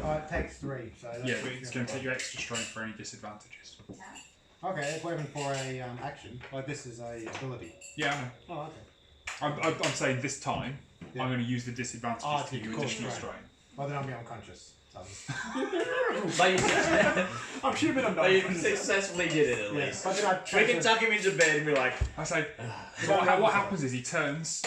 Oh, it takes 3, so that's Yeah, but it's going to take you extra strain for any disadvantages. Okay, it's waiting for a action. Like this is a ability. Yeah, I know. Oh, okay. I'm saying this time, Yeah. I'm going to use the disadvantages Oh, to give you cool, additional right. strain. Well, then I'll be unconscious. So But you, I'm human, I'm but you successfully did it at Yeah, least. but then I We can transfer- tuck him into bed and be like, I say, Yeah. what happens is he turns,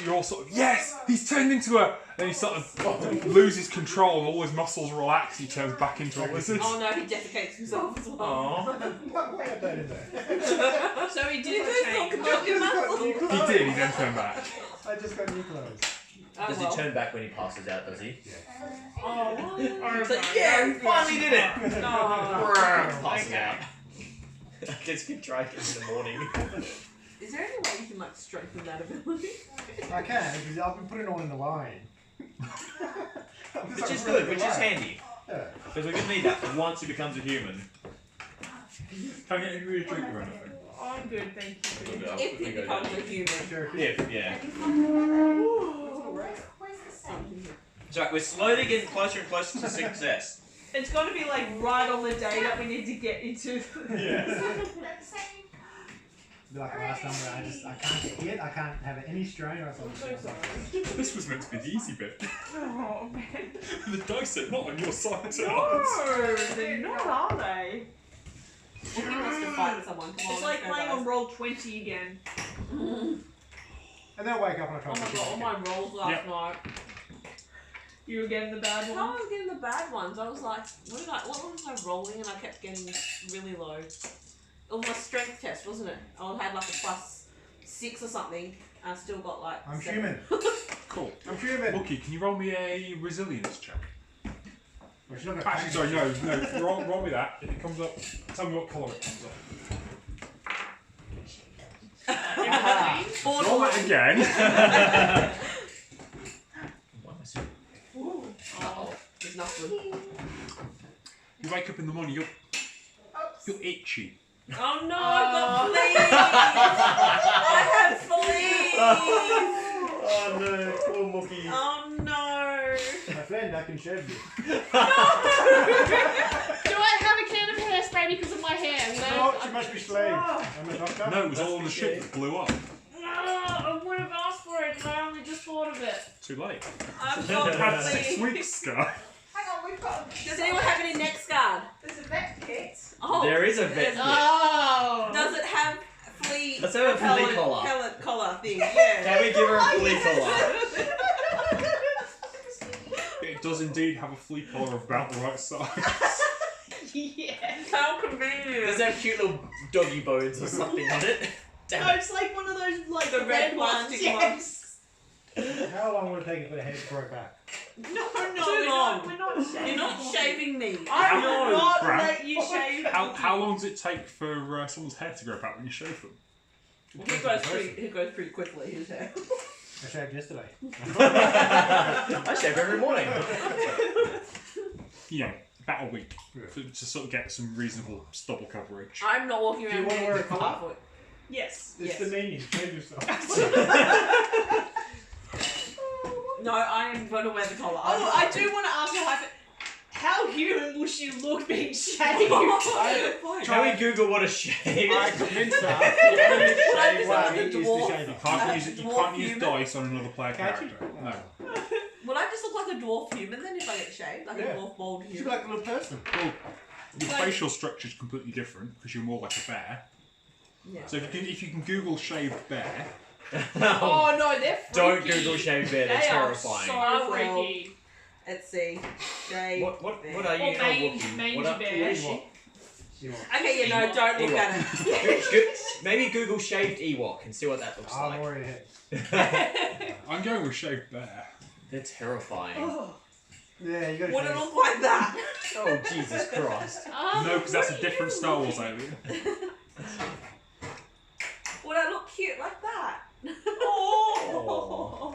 you're all sort of, yes, he's turned into a, then he sort of loses control and all his muscles relax, he turns back into a lizard. Oh no, he defecates himself as well. "Aww." What have that in there? So he You did just change. talk about your muscles. He did, he then turned back. I just got new clothes. Does he turn back when he passes out? Does he? Oh, It's like, yeah, we finally did it. no. Passes out. I guess we can try it in the morning. Is there any way you can like strengthen that ability? I can, because I've been putting it all in the line. Which is good, which is handy. Yeah. Because we're going to need that for once he becomes a human. Can I get you a drink or anything? I'm good, thank you. If he becomes a human. Sure. Yeah. It's right, we're slowly getting closer and closer to success. It's got to be like right on the day that we need to get into. Yeah. Be like last time where I can't get hit, I can't have any strain or something. This was meant to be the easy bit. Oh man. The dice are not on your side tonight. No, they're not, are they? Wookiee wants to fight someone. Come on, It's like let's go, playing guys. on roll 20 again. And then I wake up and I try Oh to my god, all my rolls last Yep. night. You were getting the bad I one. was getting the bad ones. I was like, what was I rolling? And I kept getting really low. It was my strength test, wasn't it? I had like a +6 or something. And I still got like. I'm 7. human. Cool. I'm human. Wookiee, can you roll me a resilience check? Well, she's not gonna Actually, sorry, no, roll me that. If it comes up, tell me what colour it comes up. Roll it again. Why am I so... Oh, there's nothing. You wake up in the morning, you're itchy. Oh no, I've got fleas! I had fleas! Oh no, poor Mookie. Oh no! My friend, I can shave you. Do I have a can of hairspray because of my hair? No, she must be slaved. I'm a doctor. No, it was all on the ship that blew up. I want Too late. I'm You've had 6 probably. weeks, Sky. Hang on, we've got. Does anyone have any neck guard? There's a vet kit. Oh, There is a vet there's- kit. Oh. Does it have flea? Let's have a flea pellet- collar. Pellet collar thing. Yeah. Can we give her a flea collar? It does indeed have a flea collar of about the right size. Yeah. How convenient. Does it have cute little doggy bones or something on it? No, Damn it. it's like one of those like The red ones. plastic Yes. How long will it take you for the hair to grow back? No, Too we're long. not. We're not shaving. You're not shaving me. I will No, not Bram. let you shave. How long does it take for someone's hair to grow back when you shave them? He goes pretty quickly. His hair. I shaved yesterday. I shave every morning. Yeah, about a week to sort of get some reasonable stubble coverage. I'm not walking Do around you wanna wear a with collar? foot. Yes. It's Yes. the meaning. Shave yourself. No, I am going to wear the collar. Oh, I do want to ask you, how human will she look being shaved? Can we Google what a shave I is? convinced her. I The only just shave want way the is to dwarf. shave You it. can't use it. You Dwarf can't use human? dice on another player Can't you? character. No. Will I just look like a dwarf human then if I get shaved? Like Yeah. a dwarf bald She'd be human? like a little person. Well, your Like- facial structure is completely different because you're more like a bear. Yeah. So if you can Google shaved bear, Oh no, they're freaky. Don't Google shaved bear, they're They terrifying. are I so will. freaky. Let's see. Shave. What are you? Or Oh, Wookiee. mangy What are bear. what is she? You want? Okay, yeah, no, don't look at it. Maybe Google shaved Ewok and see what that looks I'm like. already ahead. I'm going with shaved bear. They're terrifying. Oh, Yeah, you gotta would it shave. look like that? Oh Jesus Christ! No, because that's a what different do you Star look Wars alien. Would I look cute like that? Oh.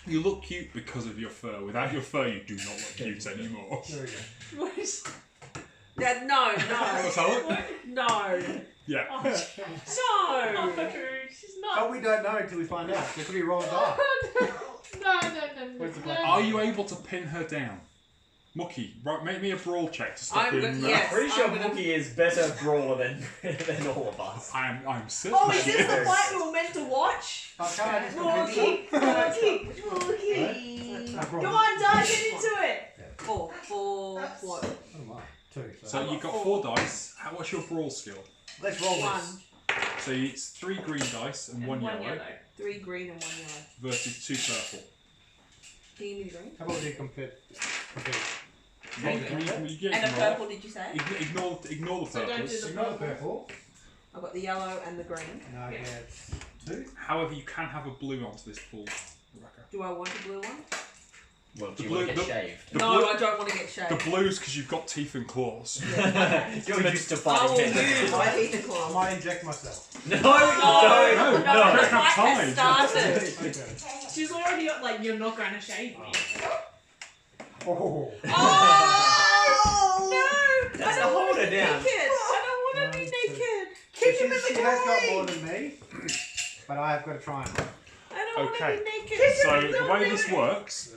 You look cute because of your fur. Without your fur, you do not look cute anymore. There we go. Yeah, no, What's that? no, Yeah. Oh, no. she's not. But we don't know until we find out. There could be roll a die. No. Where's the no. black- Are you able to pin her down? Mookie, right, make me a brawl check to stop I'm him. good- yes. Pretty sure I'm gonna- Mookie is better brawler than all of us. I'm certain. Oh, is she this the is. fight we were meant to watch? Oh, can't I just Mookie, complete Mookie. Right? Come on, Dad, get into it. Four, what? Oh my. 2. So I've you've got got 4 dice. What's your brawl skill? Let's roll One. this. So it's 3 green dice and 1 yellow 3 green and 1 yellow. versus 2 purple. Can you give me the green? How about we complete? You And a purple, did you say? Ignore the So don't do purples. the Ignore the purple. I've got the yellow and the green. And I get 2. However, you can have a blue onto this pool, Rebecca. Do I want a blue one? Well, do The you want to blue- get shaved? The No, blue- I don't want to get The shaved. blues because you've got teeth and claws. You're meant to I fight will him. use my teeth and I claws. might inject myself. No, No, no, the don't have fight has time. started. Okay. She's already like, you're not going to shave me. Oh. Oh no! That's I a don't hold want to her be down. naked. I don't want to be So naked. Kick him in the she has got groin. more than me, but I have got a triangle. I don't want Okay. to be naked. So the way this works,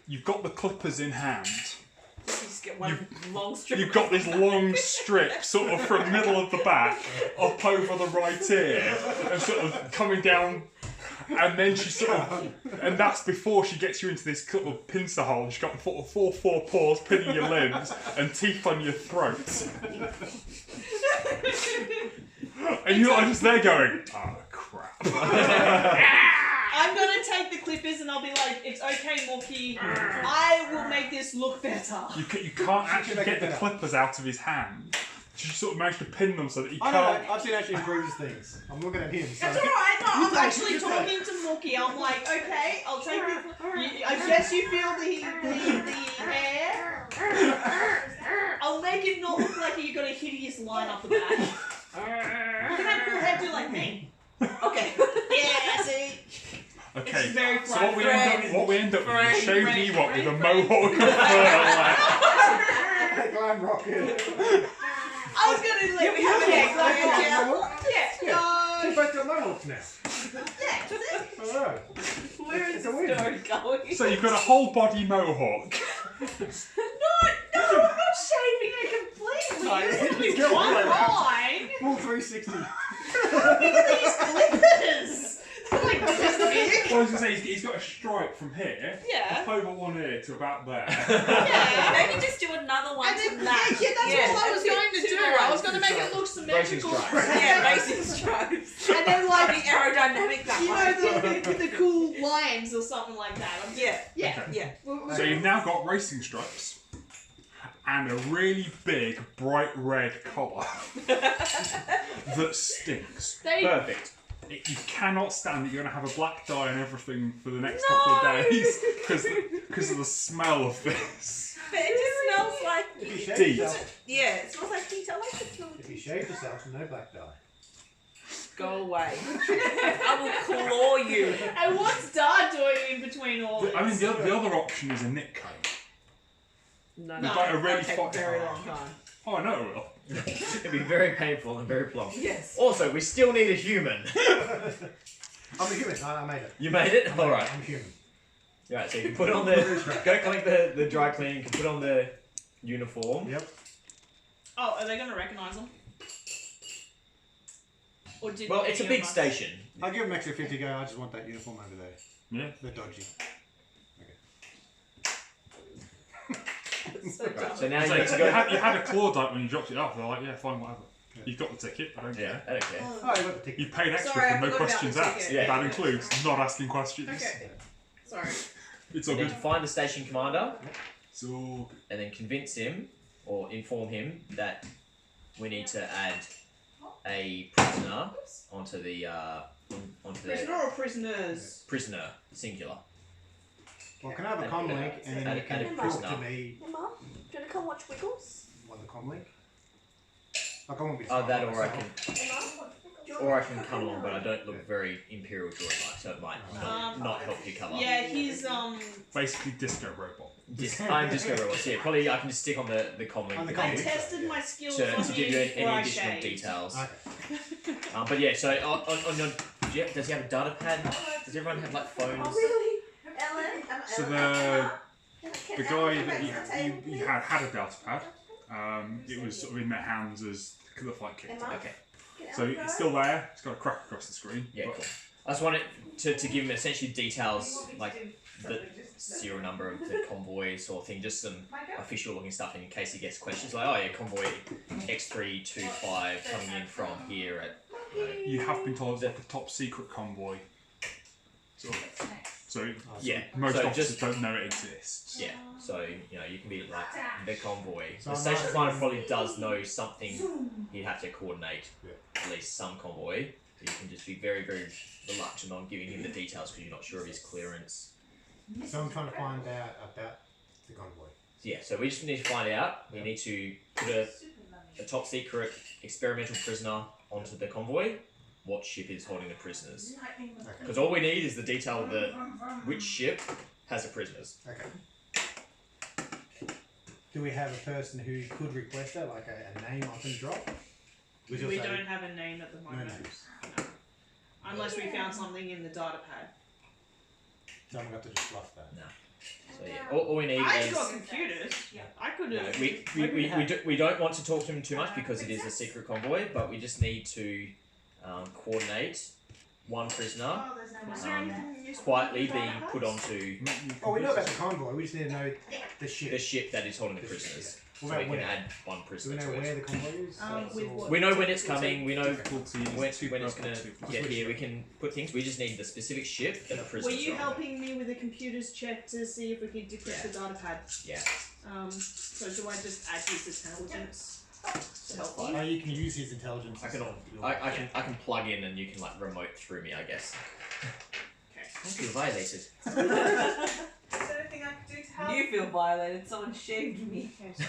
you've got the clippers in hand. You just get one long strip. You've got this long strip sort of from middle of the back up over the right ear and sort of coming down, and then she sort of, and that's before she gets you into this little pincer hole. She's got the four paws pinning your limbs and teeth on your throat. And you're just there going, oh crap. I'm going to take the clippers and I'll be like, it's okay, Mookie. I will make this look better. You can't actually get the clippers out of his hand. She sort of managed to pin them so that he I can't. know, I've seen actually improves things. I'm looking at him. So. That's alright, no, I'm take- actually you take. talking to Mookie. I'm like, okay, I'll take the. I guess you feel the hair. I'll make it not look like you got a hideous line up the back. You can have cool hair too, like me. Okay. Yeah, see? Okay, It's very so flat. what we end up with is a Friend, shaved friend, Ewok with a friend, mohawk and fur. Glam rocket. I was gonna Yeah, let we have an egg. Like, yeah. Yeah, We've both got mohawks now. yeah, that's it. Alright. Where is It's the a win. story going? So you've got a whole body mohawk. No, I'm not shaving it completely. No, It's it's only got one one. line. Full 360. Look at these clippers. They're like Just the beard? Well, I was going to say, he's got a stripe from here, Yeah. up over one ear to about there. Yeah. Maybe just do another one And then, from that. that's all I was going to do. I was going to make it look symmetrical. stripes. Yeah, racing stripes. And then, Be like, aerodynamic that you way. know, the cool lines or something like that. Yeah. Yeah. Yeah. So you've now got racing stripes and a really big, bright red collar that stinks. Perfect. You cannot stand that you're going to have a black dye and everything for the next couple of days because of the smell of this. But it just smells like. If you shave Deep. yourself, Yeah, it smells like heat. I like the smell of if you heat. shave yourself, no black dye. Go away. I will claw you. And what's Dar doing in between all this? I mean, the other option is a nick comb. No, You've got a really that'll take a very long time. Oh, I know it will. It'll be very painful and very plump. Yes. Also, we still need a human. I'm a human. I made it. You made it? Alright. I'm human. Right, so you can put on the... Go collect the dry clean, you can put on the uniform. Yep. Oh, are they going to recognise them? Or did Well, it's a any big of us- station. I'll give them extra 50 go. I just want that uniform over there. Yeah. They're dodgy. Right, so now So you need to you go... had a Clawdite when you dropped it off. They're like, yeah, fine, whatever. You've got the ticket. I don't Yeah, care. I don't care. Oh, I got the ticket. You paid extra Sorry, I for no forgot about questions the asked. ticket. Yeah. That includes not asking questions. Okay. Sorry. It's You all need good. to find the station commander It's all good. and then convince him or inform him that we need to add a prisoner onto the Prisoner or prisoners? prisoner singular. Well, can I have a com link and then you And can a talk prisoner. to me Hey, Mum, do you want to come watch Wiggles? on the com link? Like, I won't be Oh, that silent or I myself. can Hey, Mum, come along, but I don't look very imperial droid-like, so it might not help you cover. Yeah, he's Basically, disco robot. I'm just going to yeah, probably I can just stick on the com link On the with com I you link. tested my skills to on give you you before any I additional shaved. details. Okay. But yeah, so on your does he have a data pad? Does everyone have like phones? Oh, really? Ellen? So the guy that you had a data pad. It was sort of in their hands as the fight kicked. Okay. So it's still there. It's got a crack across the screen. Yeah, but cool. I just wanted to give him essentially details like the serial number of the convoy sort of thing, just some official looking stuff in case he gets questions like, oh yeah, convoy X325 coming in from here at. You have been told it's like a top secret convoy. So Yeah, most so officers just- don't know it exists. Yeah, so you can be like the convoy. So The I'm station not- commander probably does know something. He'd have to coordinate Yeah. at least some convoy. So you can just be very, very reluctant on giving him the details because you're not sure of his clearance. So I'm trying to find out about the convoy. Yeah, so we just need to find out. We need to put a top secret experimental prisoner onto the convoy. What ship is holding the prisoners? Okay. Because all we need is the detail of which ship has the prisoners. Okay. Do we have a person who could request that, like a name I can drop? Which will We say- don't have a name at the No moment. names. No. Unless we found something in the data pad. So I'm going to just fluff that. So yeah, all we need I've is. got computers. I could No, have. we don't want to talk to him too much because it is a secret convoy, but we just need to coordinate one prisoner Is there anything useful quietly in the being data put pads? onto Oh, we know about the convoy. We just need to know the ship. the ship that is holding the prisoners. What So we about can where? add one Do we prisoner know to where it. the convoy is? With what? We know when it's coming, we know Difficulty is when it's two- going to two- get here, we can put things, we just need the specific ship that the Were prisoners you are on. helping me with the computers check to see if we could decrypt the data pad? Yeah. So do I just add his intelligence to help Oh, you? you can use his intelligence. I can, I can plug in and you can like remote through me, I guess. Okay. I feel violated. Is there anything I can do to help? You feel violated. Someone shaved me. Okay, so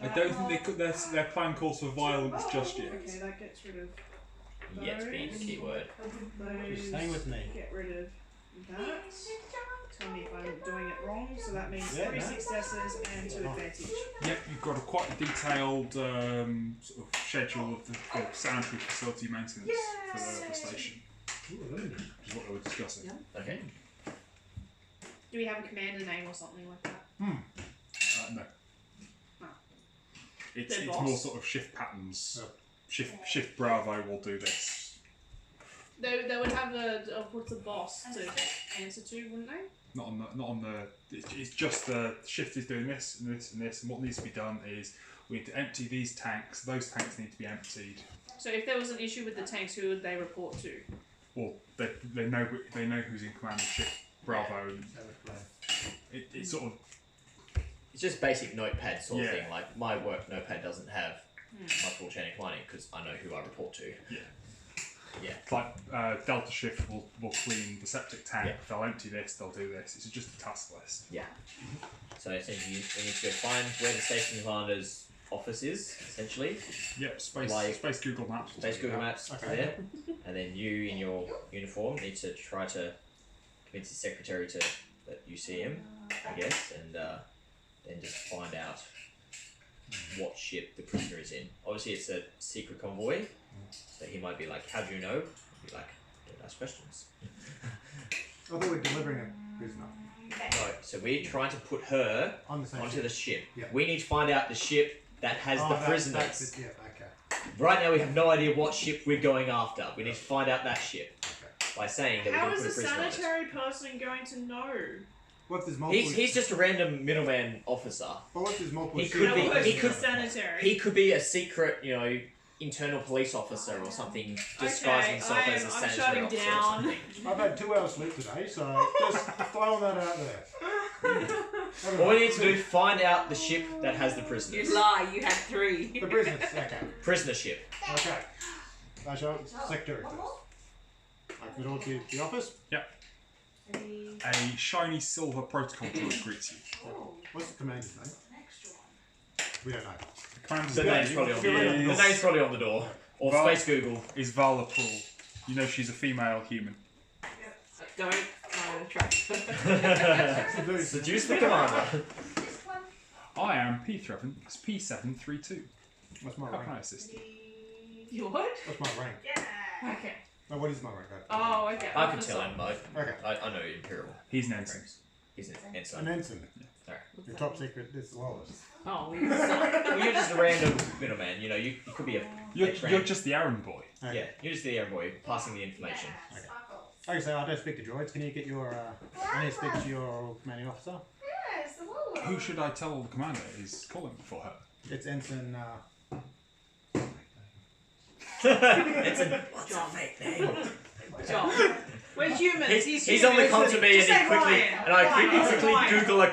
I don't think they could. Their plan calls for violence just yet. okay, that gets rid of Yet being the key word. those. Stay with me. Get rid of that. Tell me if I'm doing it wrong. So that means Yeah, 3 no. successes and 2 advantage. Yep, you've got a quite a detailed sort of schedule of the sanitary facility maintenance for the station, Ooh, really? which is what they were discussing. Okay. Do we have a commander name or something like that? No. Oh. It's Their more boss? sort of shift patterns. Oh. Shift Bravo will do this. They would have what's a boss to answer to, wouldn't they? Not on the. It's just the shift is doing this and this and this, and what needs to be done is we need to empty these tanks. Those tanks need to be emptied. So if there was an issue with the tanks, who would they report to? Well, they know who's in command of ship Bravo. And it's sort of. It's just basic notepad sort of Yeah. thing. Like my work notepad doesn't have my full chain of commanding because I know who I report to. Yeah. Yeah. It's like Delta Shift will clean the septic tank. Yeah. They'll empty this. They'll do this. It's just a task list. Yeah. So essentially, we need to go find where the station commander's office is. Essentially, Yep. Space Google Maps. will space tell you Google that. Maps there, and then you in your uniform need to try to convince his secretary to let you see him, I guess, and then just find out what ship the prisoner is in. Obviously, it's a secret convoy, so he might be like, "How do you know?" I'd be like, "Don't ask questions." I thought we were delivering a prisoner No, so we're trying to put her on the same onto ship. the ship. Yeah. We need to find out the ship that has the prisoners. That's it, yeah, okay. Right now, we have no idea what ship we're going after. We need to find out that ship Okay. by saying that How we're is going a to put a prisoner on it. sanitary person going to know? What if there's multiple? He's just a random middleman officer. But what if there's multiple? He ships? could be- How he is could- a sanitary? He could be a secret, internal police officer or something, disguising himself as a I'm sanitary shutting officer down. or something. I've had 2 hours sleep today, so just throwing that out there. All we need to do is find out the ship that has the prisoners. You lie, you had 3. The prisoners. Okay. Prisoner ship. Okay. I shall secretary first. I can go to the office. A shiny silver protocol droid greets you. What's the commander's name? We don't know. The commander's The name's probably on the door. The name's probably on the door. Or Well- Space Google. is Vala Pool. You know she's a female human. Don't try to track. Seduce the commander. I am P732. What's my How can I rank? assist you? You what? What's my rank? Okay. No, what is my rank? Oh, okay. I can tell him. Okay. I know Imperial. He's an ensign. He's an An ensign. ensign. Alright. The top secret is the lowest. Oh, you suck. Well, you're just a random middleman. You could be a. You're just the errand boy. Okay. Yeah, you're just the errand boy passing the information. Okay, so I don't speak to droids. Can you get your? I need to speak to your commanding officer. Who should I tell the commander is calling for her? It's ensign. It's a what's a fake name? John. We're humans. He's on the human, come isn't to he? me Just and say he quickly Ryan. and I quickly Ryan. Google a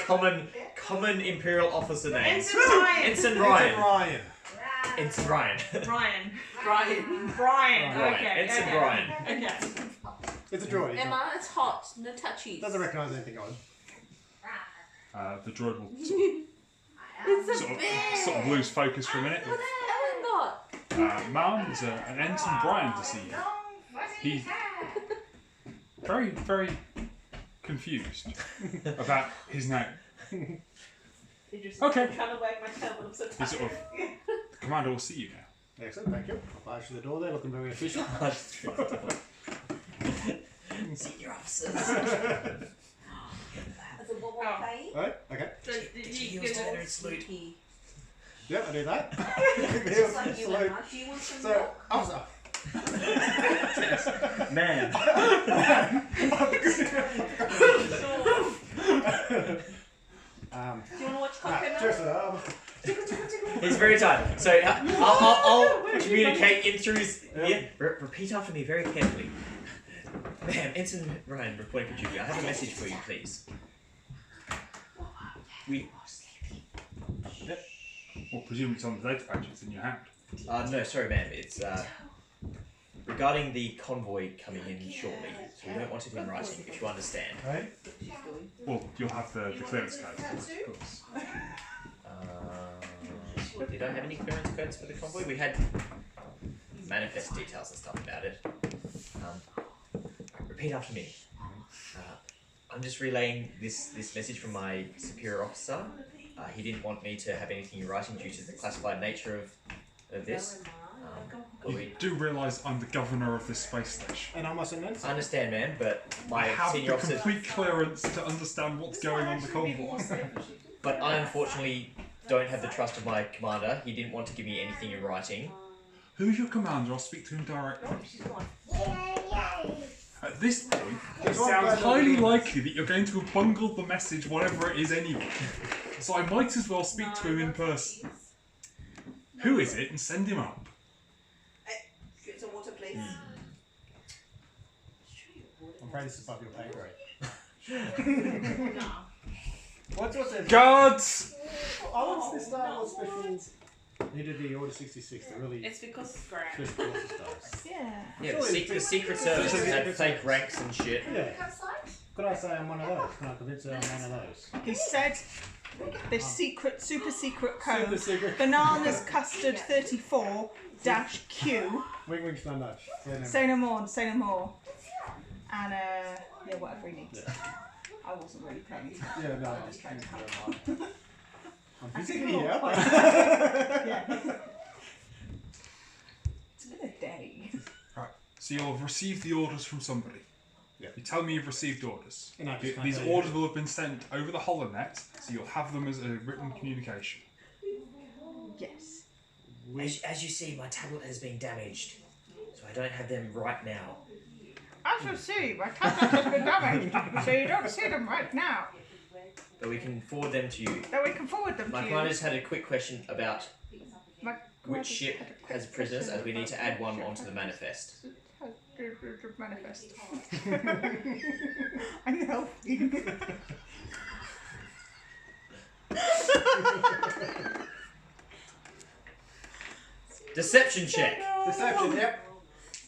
common Imperial officer name. Ensign Ryan. Ensign Ryan. Ensign Ryan. Ensign Ryan. Brian. Brian. Brian. Brian. Okay. Ensign okay. Brian. Okay. It's a droid. Emma, it's hot. No touchies. Doesn't recognise anything odd. The droid will It's a sort of, bear. sort of lose focus for a minute. What have I got? Ma'am, there's an ensign Brian to see you. He's very, very confused about his name. You just Okay. kind of wag my tail, but I'm so He's sort of, the commander will see you now. Excellent, thank you. I'll pass you the door there, looking very official. Senior officers. Right? Okay. So, you Your give standard it. salute. Yeah, I do that. Just like you, Salute. Emma. Do you want some So, milk? officer. Man. Do you want to watch Coconut? Just He's very tired. So I'll communicate in through his. Yeah. Repeat after me very carefully. Ma'am, Ensign Ryan reporting for duty. I have a message for you, please. Well, presumably it's on the data patch, it's in your hand. No, sorry, ma'am. It's regarding the convoy coming in shortly. So we don't want it in writing, if you understand. right? Well, you'll have the clearance code, of course. Did I have any clearance codes for the convoy? We had manifest details and stuff about it. Repeat after me. I'm just relaying this message from my superior officer. He didn't want me to have anything in writing due to the classified nature of this. But You do realise I'm the governor of this space station. And I must an I ensign. understand, man, but I my have senior the officer. complete clearance to understand what's going on the convoy. But I unfortunately don't have the trust of my commander. He didn't want to give me anything in writing. Who's your commander? I'll speak to him directly. At this point, it There's one sounds bad highly idea. likely that you're going to have bungled the message, whatever it is, anyway. So I might as well speak to him in person. Who is it, and send him up. Get some water, please. I'm afraid this is above your pay grade. What's it? Guards! Oh, what's this Star Wars special? You did the Order 66, the really It's because special forces dice. Yeah. Yeah, Surely the it's- Secret Service it's- had it's- fake ranks and shit. Yeah. Could I say I'm one of those? Can I convince her I'm one of those? He said the secret, super secret code. Super secret. Bananas custard 34-Q. Wing wing no nudge. Say no more, say no more. And yeah, whatever he needs. I wasn't really paying attention. Yeah, no, I was trying to help. I'm physically here. Yeah. It's been a day. Right, so you'll have received the orders from somebody. Yeah. You tell me you've received orders. And I just can't These tell you. orders will have been sent over the holonet, so you'll have them as a written communication. Yes. As you see, my tablet has been damaged, so I don't have them right now. As you see, my tablet has been damaged, so you don't see them right now. But we can forward them to you. Then we can forward them My to you. client has had a quick question about My which ship has prisoners, as we need to add one onto the manifest. Manifest. I'm helping. Deception check. Deception, yep.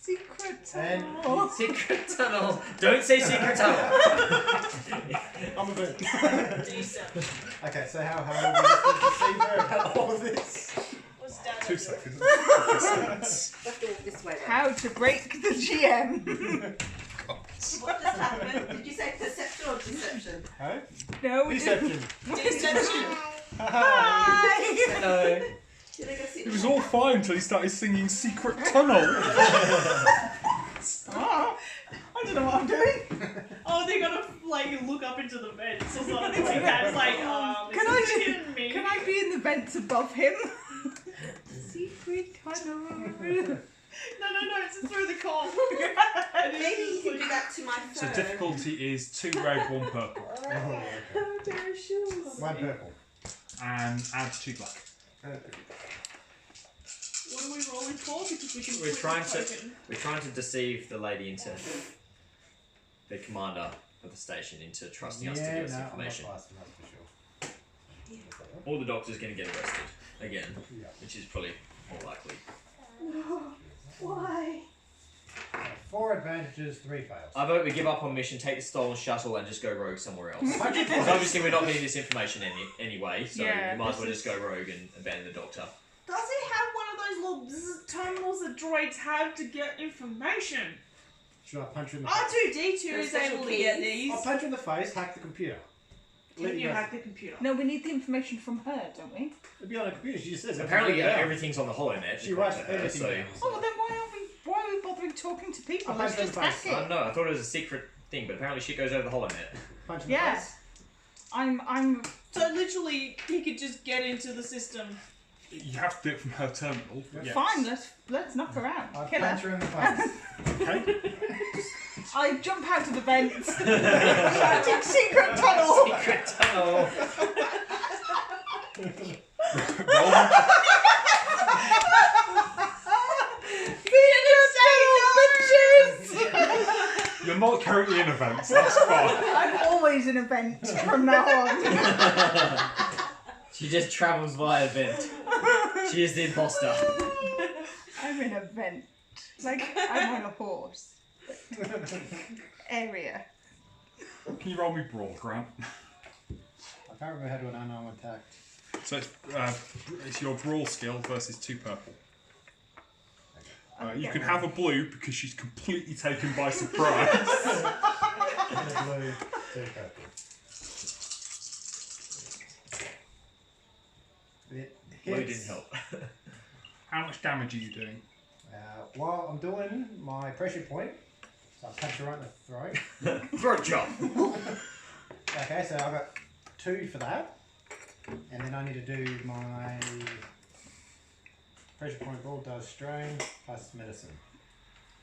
Secret And tunnel. Secret tunnel. Don't say secret tunnel. I'm a bit. Decent. Okay, so how are we supposed to see her about all of this? What's down 2 at seconds. Let's do it this way. How to break the GM. What just happened? Did you say perception or deception? Huh? No, we didn't. Deception. Deception. Hi. Hello. Did I go sit It was all fine until he started singing Secret Tunnel. Oh, I don't know what I'm doing. Oh, they're gonna like look up into the vents or something like that. It's like, Can is I this do- kidding me? Can I be in the vents above him? Secret tunnel. No, it's through the com. Maybe you can do that to my phone. So difficulty is 2 red, 1 purple. Oh, okay. One purple. And add 2 black. What are we rolling for? Because we can We're flip trying the to- token. We're trying to deceive the lady into the commander of the station into trusting us to give us information. I'm not passing, that's for sure. Or the doctor's going to get arrested again, Yeah. which is probably more likely. Why? 4 advantages, 3 fails. I vote we give up on mission, take the stolen shuttle, and just go rogue somewhere else. 100 Because obviously we're not getting this information anyway, so Yeah, we might as well this just go rogue and abandon the doctor. Does it have one of those little terminals that droids have to get information? Should I punch her in the face? R2D2 is Special able to get keys. these. I'll punch her in the face, hack the computer. Let Can you you go. hack the computer? No, we need the information from her, don't we? It'll be on a computer, she just says it. Apparently Yeah. everything's on the holonet. She according writes to her, everything so... down. Oh, well then why are we bothering talking to people? I'll Let's punch just them in hack the I it. don't know, I thought it was a secret thing, but apparently shit goes over the holonet. Punch in the Yeah. face. I'm So literally, he could just get into the system. You have to do it from her terminal. Yes. fine. Let's knock her out. I'll Kill punch her. her in the face. Okay. I jump out of the vents. Shouting secret tunnel. Secret tunnel! Roll. Secret tunnel, bitches. You're not currently in events, that's fine. I'm always in a vent from now on. She just travels via vent. She is the imposter. I'm in a vent. Like I'm on a horse. Area. Can you roll me brawl, Grant? I can't remember how to do an unarmed attack. So it's your brawl skill versus 2 purple. You can have a blue because she's completely taken by surprise. Blue, 2 purple. It Blue hits. didn't help. How much damage are you doing? While I'm doing my pressure point, so I'll punch her right in the throat. Throat chop! Okay, so I've got 2 for that. And then I need to do my pressure point roll does strain plus medicine.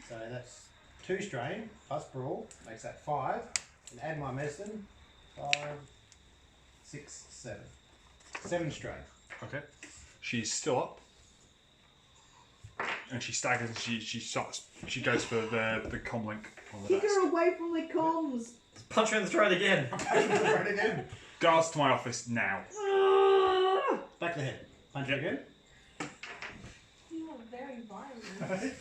So that's 2 strain plus brawl makes that 5. And add my medicine, 5, 6, 7. 7 strain. Okay. She's still up. And she staggers and she goes for the comm link on the Kick desk. her away from the comms. Punch her in the throat again. Right again. Guards to my office now. Back to the head. Punch it again. You are very violent.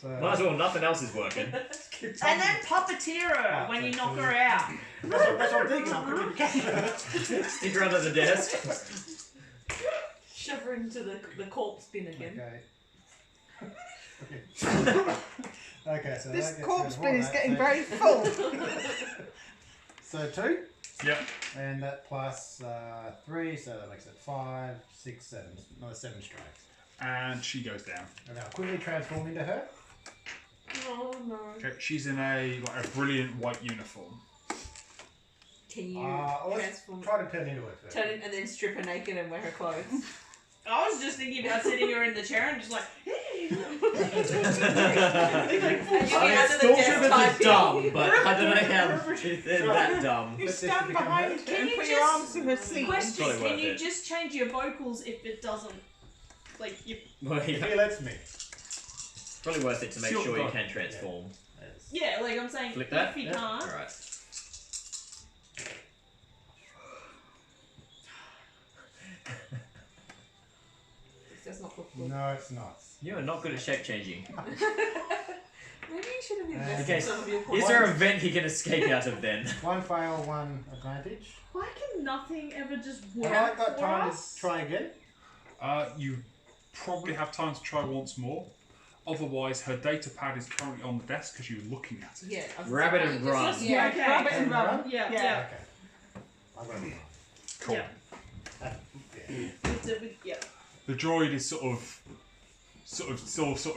So, Might as well, nothing else is working. And then puppeteer her when you knock her out. that's what I'm thinking. I'm quickly catching her. Stick her under the desk. Shove her into the corpse bin again. Okay. Okay, so This that gets corpse rid of all bin is that. getting So- very full. So 2, Yep. and that plus 3, so that makes it 5, 6, 7. Another 7 strikes. And she goes down. And I'll quickly transform into her. Oh no. Okay. She's in a brilliant white uniform. Can you Let's transform? try to turn into her first. Turn it and then strip her naked and wear her clothes. I was just thinking about sitting her in the chair and just like, And you I get mean, under the desk stormtroopers are typing. dumb, but I don't know how they're that dumb. You Let's stand become behind her. her Can and you put your just- arms through her sleeve. Question: Probably Can worth you it. just change your vocals if it doesn't, like, you? Well, If yeah, he lets me. probably worth it to make Sure, sure you God. can transform. Yeah, like I'm saying, Flick that? if you Yeah. can't. Alright. That's not cool. No, it's not. You are not good at shape changing. Maybe you should have invested Okay, some of your Is points. there a vent he can escape out of then? 1 fail, 1 advantage. Why can nothing ever just work Have I got for time us? to try again? You probably have time to try once more. Otherwise, her data pad is currently on the desk because you're looking at it. Yeah. I was Grab it like, and just- run. Yeah. Okay. Grab it and And run. run? Yeah, Yeah. yeah. Okay. I'll go with Cool. Yeah. that. Yeah. The droid is still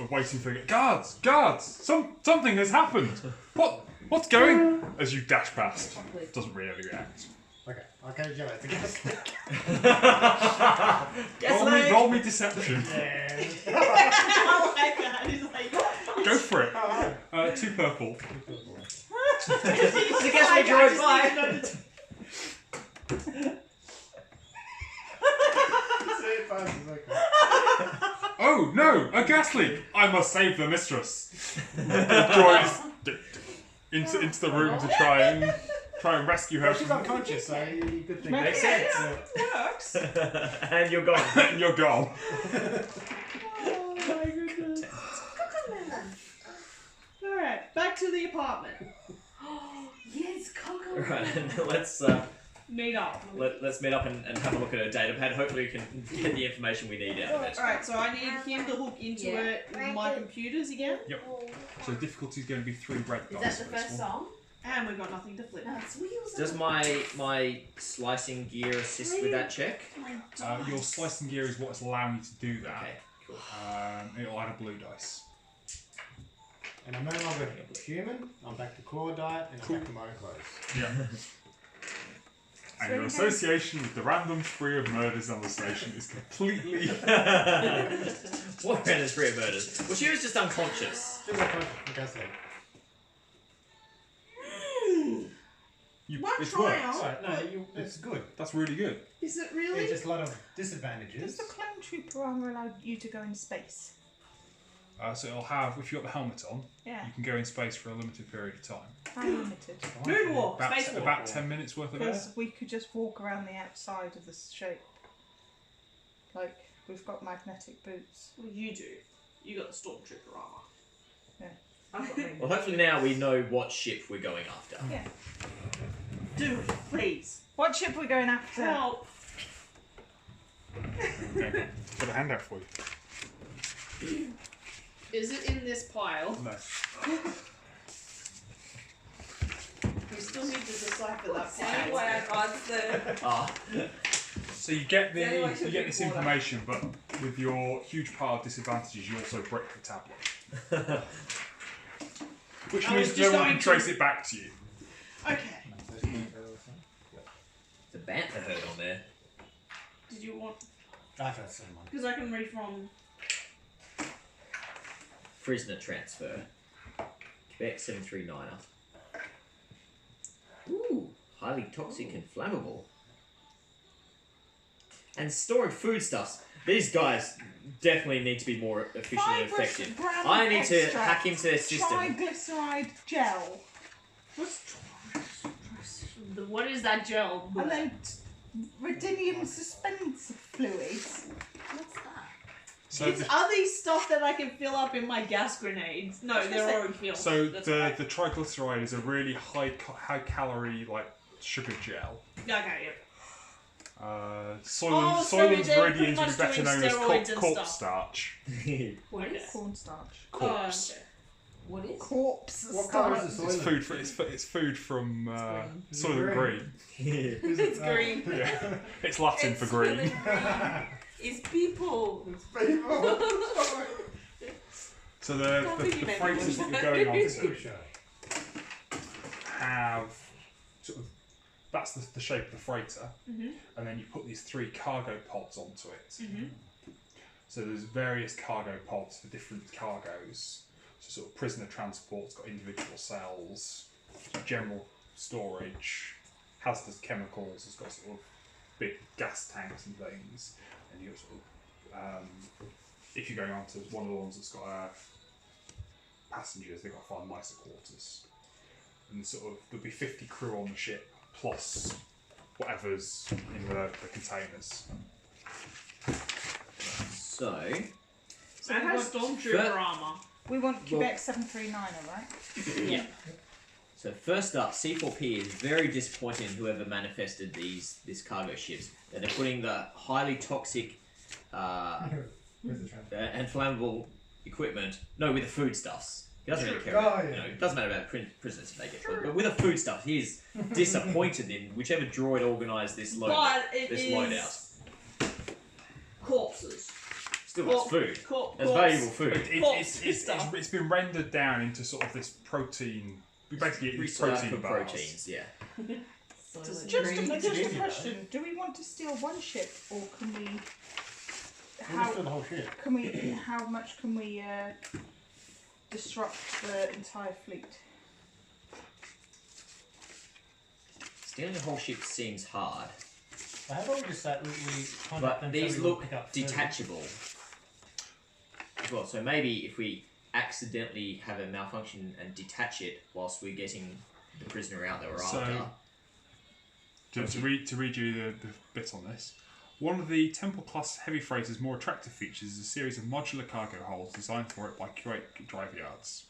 waiting for guards. Something has happened. What's going? As you dash past, doesn't really react. Okay, I'll catch you later. Roll me deception. I like that. He's like, Go for it. 2 purple. The guess me droid, bye! Oh no, a gas leak! I must save the mistress. The droid is into the room to try and rescue her. Well, she's unconscious, so you could think. Makes sense. works. And you're gone. And you're gone. oh my goodness. Alright, back to the apartment. Yes, Coco. Right, Meet up. let's meet up and have a look at her data pad. Hopefully we can get the information we need out of it. Alright, so I need him to hook into Yeah. it with my computers again. So the difficulty is going to be 3 red Is dice. that the for this first one. song? And we've got nothing to flip. No, it's wheels. Does my slicing gear assist with that check? Your slicing gear is what's allowing you to do that. Okay, cool. It'll add a blue dice. And I'm no longer human, I'm back to Clawdite, and I'm back to my own clothes. Yeah. And your association with the random spree of murders on the station is completely. What random spree of murders? Well, she was just unconscious. Just like my gas leak. What It's trial? worked. No, it's good. That's really good. Is it really? There's just a lot of Does disadvantages. the clone trooper armor allow you to go in space? So it'll have, if you've got the helmet on, Yeah. you can go in space for a limited period of time. How limited? Moonwalk, About, spacewalk. about 10 minutes worth of air. Because we could just walk around the outside of the shape. Like, we've got magnetic boots. Well, you do. You got the stormtrooper armor. I've got maybe. Well, hopefully now we know what ship we're going after. Yeah. Dude, please. What ship are we going after? Help. Okay. Got a handout for you. Is it in this pile? No. We still need to decipher that The only way pile. I got the. Ah, So you get The only way to you get drink this water. information, but with your huge pile of disadvantages, you also break the tablet. Which I was means just no one going can to- trace it back to you. Okay. the bantha heard on there. Did you want? I've had someone. Because I can read from. Prisoner transfer. Quebec 739er. Ooh, highly toxic and flammable. And storing foodstuffs. These guys definitely need to be more efficient and effective. I need to hack into their system. Triglyceride gel. What is that gel? And then Rodian suspense fluids. What's that? So Are these stuff that I can fill up in my gas grenades? No, they're already filled. So That's the right. the triglyceride is a really high calorie like sugar gel. Okay, yep. Soylent so they're Viridians pretty would much be better doing known as steroids and corpse stuff. starch. What Okay. is? Cornstarch. Corpse. Oh, okay. What is? Corpse. What colour is the It's soil? food. It's food from Is it Soylent Green. Is It's green. Yeah, it's Latin for green. It's people. So the freighters that you're going on to have sort of that's the shape of the freighter, and then you put these 3 cargo pods onto it. So there's various cargo pods for different cargoes. So sort of prisoner transport's got individual cells, general storage, hazardous chemicals has got sort of big gas tanks and things, and you got sort of if you're going on to one of the ones that's got passengers, they've got 5 mice quarters, and sort of there'll be 50 crew on the ship plus whatever's in the containers. So, So it has stormtrooper armor. We want Quebec 739er, right? Yeah. so first up, C4P is very disappointed in whoever manifested these cargo ships. That they're putting the highly toxic and flammable equipment. No, with the foodstuffs. He doesn't really care. About, it doesn't matter about prisoners if they get killed. But with the foodstuff, he's disappointed in whichever droid organised this load. But it this is loadout. corpses. Still wants food. That's Corpse. valuable food. It's been rendered down into sort of this protein. Basically, it's protein Recycled bars. proteins, yeah. Just a question. Do we want to steal one ship, or can we? The whole ship. Can we? How much can we disrupt the entire fleet? Stealing a whole ship seems hard, How about we just say we contact but them these so we look pick up food? detachable as well. So maybe if we accidentally have a malfunction and detach it whilst we're getting the prisoner out that we're after. To read you the bit on this, one of the Temple class heavy freighter's more attractive features is a series of modular cargo holds designed for it by Kuwait drive yards.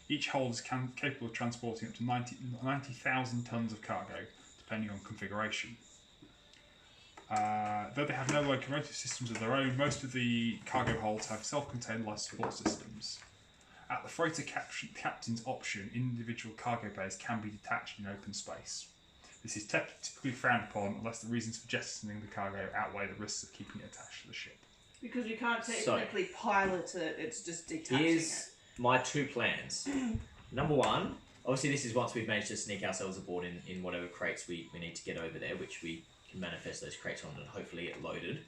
Each hold is capable of transporting up to 90,000 tons of cargo, depending on configuration. Though they have no locomotive systems of their own, most of the cargo holds have self-contained life support systems. At the freighter captain's option, individual cargo bays can be detached in open space. This is typically frowned upon unless the reasons for jettisoning the cargo outweigh the risks of keeping it attached to the ship. Because you can't technically pilot it, it's just detaching Here's my 2 plans. Number 1, obviously this is once we've managed to sneak ourselves aboard in whatever crates we need to get over there, which we can manifest those crates on and hopefully get loaded.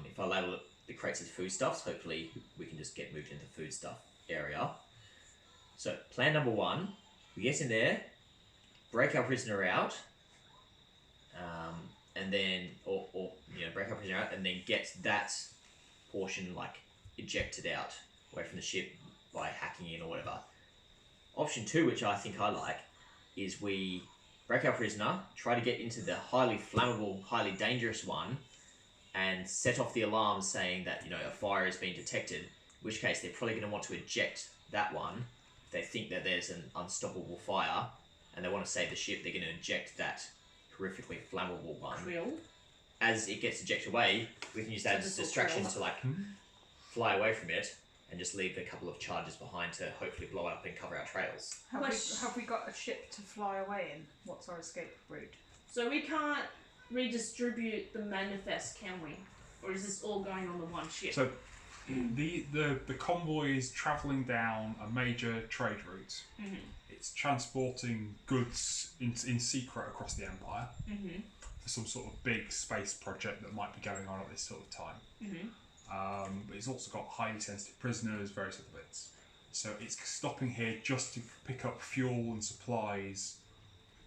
If I label the crates as foodstuffs, hopefully we can just get moved into the foodstuff area. So plan number 1, we get in there, break our prisoner out, and then, or break our prisoner out, and then get that portion like ejected out away from the ship by hacking in or whatever. Option 2, which I think I like, is we break our prisoner, try to get into the highly flammable, highly dangerous one, and set off the alarm saying that a fire has been detected. In which case they're probably going to want to eject that one. If they think that there's an unstoppable fire and they want to save the ship, they're going to eject that horrifically flammable one. Krill. As it gets ejected away, we can use that as a distraction to fly away from it and just leave a couple of charges behind to hopefully blow up and cover our trails. Have we got a ship to fly away in? What's our escape route? So we can't redistribute the manifest, can we? Or is this all going on the one ship? So the convoy is travelling down a major trade route. Mm-hmm. It's transporting goods in secret across the Empire for some sort of big space project that might be going on at this sort of time. Mm-hmm. But it's also got highly sensitive prisoners, various other bits. So it's stopping here just to pick up fuel and supplies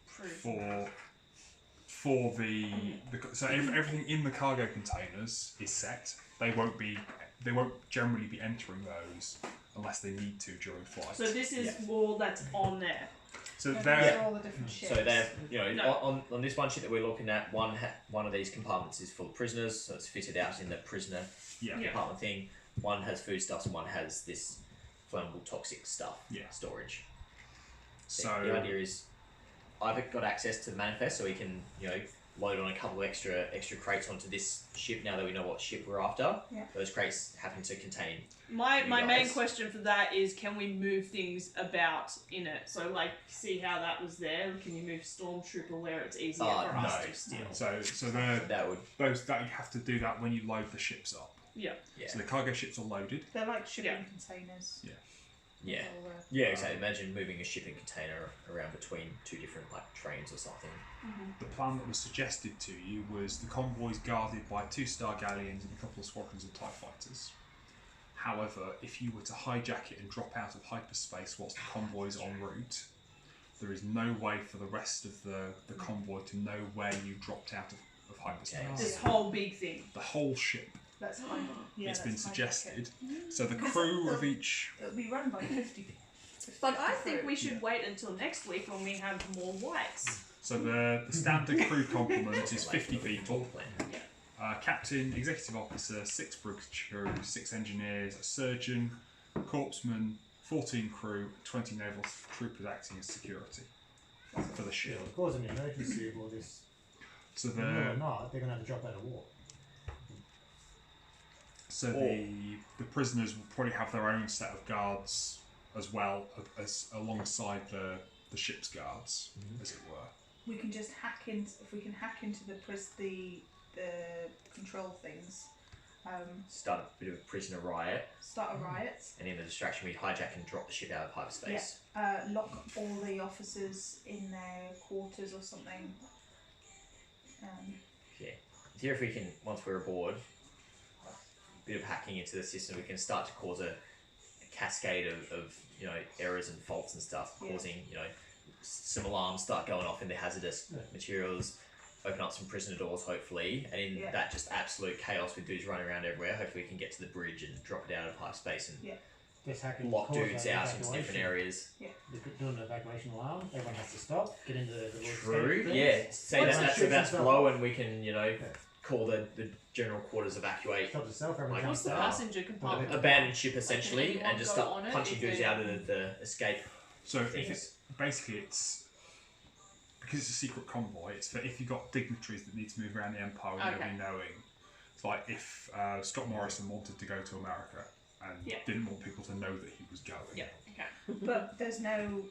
for the so everything in the cargo containers is set. They won't generally be entering those unless they need to during flight. So this is all that's on there. So Those they're are all the different ships. So they're, on this one ship that we're looking at, one of these compartments is full of prisoners, so it's fitted out in the prisoner compartment thing. One has foodstuffs and one has this flammable toxic stuff storage. so The idea is, I've got access to the manifest, so we can load on a couple of extra crates onto this ship now that we know what ship we're after. Yeah. Those crates happen to contain. My You main guys. question for that is, can we move things about in it? So like, see how that was there? Can you move Stormtrooper where it's easier for us no. to steal? so they're That would those that you have to do that when you load the ships up. Yeah. So the cargo ships are loaded. They're like shipping containers. Yeah. All, Yeah, exactly. Imagine moving a shipping container around between two different trains or something. The plan that was suggested to you was the convoys guarded by 2 Star Galleons and a couple of squadrons of TIE fighters. However, if you were to hijack it and drop out of hyperspace whilst the convoy is en route, there is no way for the rest of the convoy to know where you dropped out of hyperspace. Okay. This whole big thing. The whole ship. That's fine. Yeah, It's been that's my suggested. jacket. So the crew of each... It'll be run by 50 people. But I think we should wait until next week when we have more whites. So the standard crew complement is 50 people. Plan. Captain, executive officer, 6 brig crew, 6 engineers, a surgeon, corpsman, 14 crew, 20 naval troopers acting as security for the ship. It'll cause an emergency of all this. So No, or not, they're going to have to drop out of war. So the prisoners will probably have their own set of guards as well as alongside the ship's guards, as it were. We can just hack into, if we can hack into the control things, Start a bit of a prisoner riot, start a riot, and in the distraction we hijack and drop the ship out of hyperspace. lock all the officers in their quarters or something. Here, if we can, once we're aboard, a bit of hacking into the system, we can start to cause a cascade of errors and faults and stuff, causing some alarms start going off in the hazardous materials, open up some prisoner doors hopefully, and in that just absolute chaos with dudes running around everywhere, hopefully we can get to the bridge and drop it out of hyperspace and Just hacking lock cause dudes an out into evacuation. different areas. They're doing an evacuation alarm. Everyone has to stop, get into the little True, escape things. yeah. Say Once that it that's shoots about itself low off, and we can, call the general quarters evacuate. stops itself, everyone Like, What's jumps the out. passenger compartment? Abandon ship essentially anyone and just go start on it punching if dudes they- out of the escape So things. basically it's because it's a secret convoy. It's for if you've got dignitaries that need to move around the empire with nobody knowing. It's like if Scott Morrison wanted to go to America and didn't want people to know that he was going. Yeah. Okay. But there's no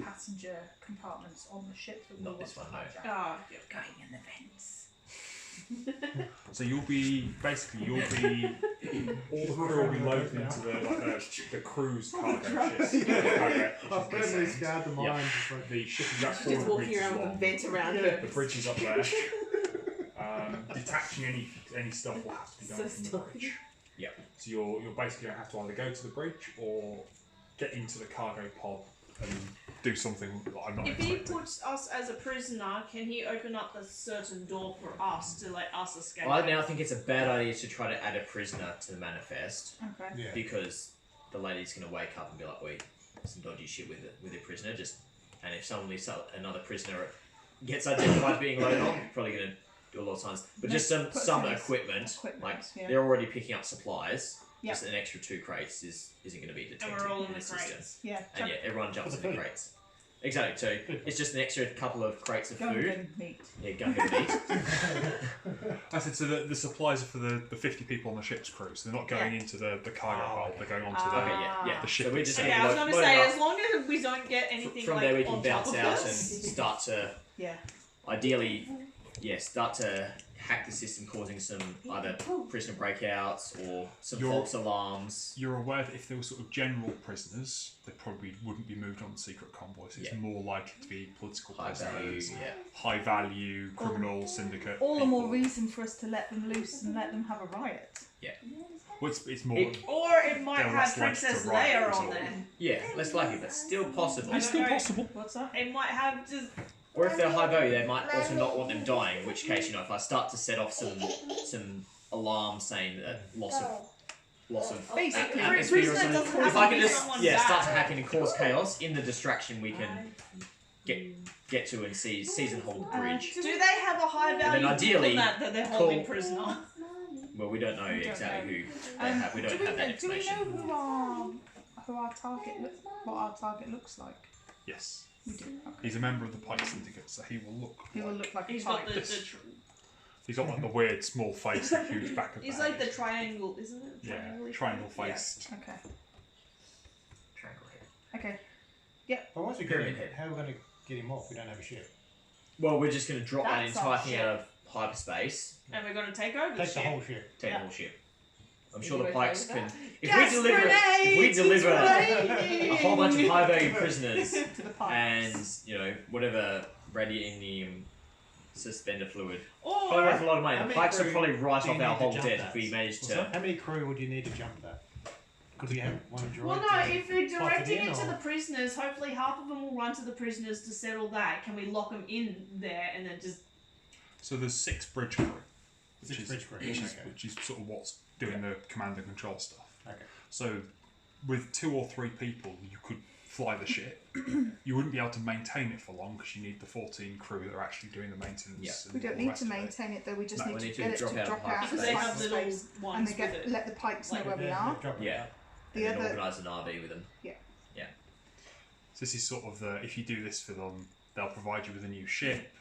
passenger compartments on the ship that Not we this want one, to no. hijack. Ah, Going in the vents. So you'll be all the crew will be loaded into the crew's cargo ships. I've firmly scarred the mind. Just like, The ship is about Just 400 walking meters around with a long. vent around The her. bridge is up there. Detaching any stuff will have to be done So from the stealthy. bridge. Yeah. So you're basically going to have to either go to the bridge or get into the cargo pod and do something that I'm not if he expecting. puts us as a prisoner, can he open up a certain door for us to let us escape? I now think it's a bad idea to try to add a prisoner to the manifest Okay. yeah. because the lady's going to wake up and be like, wait, some dodgy shit with a prisoner. And if suddenly another prisoner gets identified as being loaded on, you're probably going to do a lot of times. But just some Equipment, equipment, like yeah. they're already picking up supplies. Yeah. Just an extra 2 crates isn't going to be detected And we're all in in the the system. crates. Yeah. And everyone jumps in For the the food. crates. Exactly. So it's just an extra couple of crates of food. Gungan meat. Yeah, gungan meat. I said so. The supplies are for the 50 people on the ship's crew, so they're not going into the cargo hold. They're going onto Okay, yeah. the ship. So we're just itself. Yeah, I was going to Load say, up. as long as we don't get anything From like there we on can top bounce of out and us. start to, Yeah. ideally, start to hack the system, causing some either prisoner breakouts or some false alarms. You're aware that if they were sort of general prisoners, they probably wouldn't be moved on secret convoys. It's more likely to be political High value, prisoners, high value criminal syndicate. All the more people. reason for us to let them loose and let them have a riot. Well, it's more. Or it might They're have less likely to Princess ride Leia as on well. there. Yeah, less likely, but still possible. It's still possible. What's that? It might have just. Or if they're high value, they might also not want them dying. In which case, you know, if I start to set off some alarms saying that loss of Basically, atmosphere or prisoner something. doesn't If have I to can be just someone start to bad. hack in and cause chaos in the distraction, we can get to and seize and hold the bridge. Do they have a high value ideally, diplomat that they're holding prisoner? Well, we don't know We don't exactly know. who they have. We don't have that do we information. know who our target what our target looks like? Yes. We do. Okay. He's a member of the Pike Syndicate, so he will look. He will look like He's a got type. the He's got like the weird small face and huge back of the he's like the head. triangle, isn't it? Yeah, triangle faced. Okay. Triangle head. Okay. But once we get Pyramid him, head. how are we going to get him off? We don't have a ship. Well, we're just going to drop that That's entire our thing ship. out of hyperspace, And we're gonna take over Take the the ship. whole ship. take Yeah. the whole ship. I'm Are sure you the okay Pikes with can. that? If we deliver raining! a whole bunch of high value prisoners To the pipe. and whatever radianium suspender fluid, Or probably worth a lot of money. How The many Pikes will crew probably write do you off our need to whole jump debt that? if we manage to. How many crew would you need to jump that? Could we have one droid? well, no. to If we're pop directing in, it to or- the prisoners, hopefully half of them will run to the prisoners to settle that. Can we lock them in there and then just? So there's 6 bridge crew. Six bridge crew, okay. Which is sort of what's doing the command and control stuff. Okay. So with 2 or 3 people, you could fly the ship. You wouldn't be able to maintain it for long because you need the 14 crew that are actually doing the maintenance. Yeah. and We don't all the need rest to of it. maintain it though. We just No, need we to need to get it drop to out drop of out. Because of they the have pipe little space, ones and they with get it. let the pikes know Like where we Yeah, are. drop it Yeah. out. The And then other organise an RV with them. So this is sort of the, if you do this for them, they'll provide you with a new ship.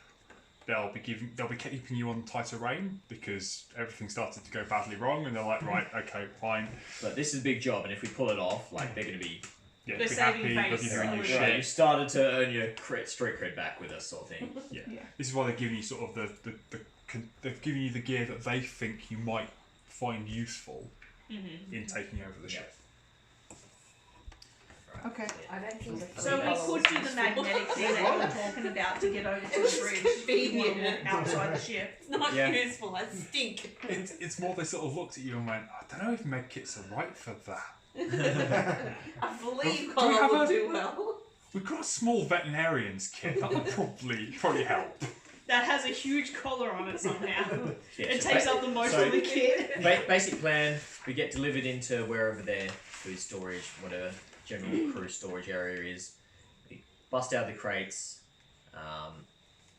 They'll be keeping you on tighter rein because everything started to go badly wrong, and they're like, right, okay, fine, But this is a big job, and if we pull it off, like they're going to be. yeah, They're be saving happy, they'll face. give you a new Right, ship. Right, you started to earn your street cred back with us, sort of thing. Yeah. Yeah. This is why they're giving you sort of they're giving you the gear that they think you might find useful Mm-hmm. in taking over the ship. okay. I don't think the So we colour could was do the useful. magnetic thing that you were talking about to get over to the bridge. If you want to walk outside the ship. It's not Yeah. useful. I stink. It's more they sort of looked at you and went, I don't know if medkits are right for that. I believe Do we colour have will a- do well. We've got a small veterinarian's kit that would probably help. That has a huge collar on it somehow. Yeah, It so takes ba- up the most so- of the kit. Basic plan: we get delivered into wherever their food storage, whatever general crew storage area is. We bust out the crates.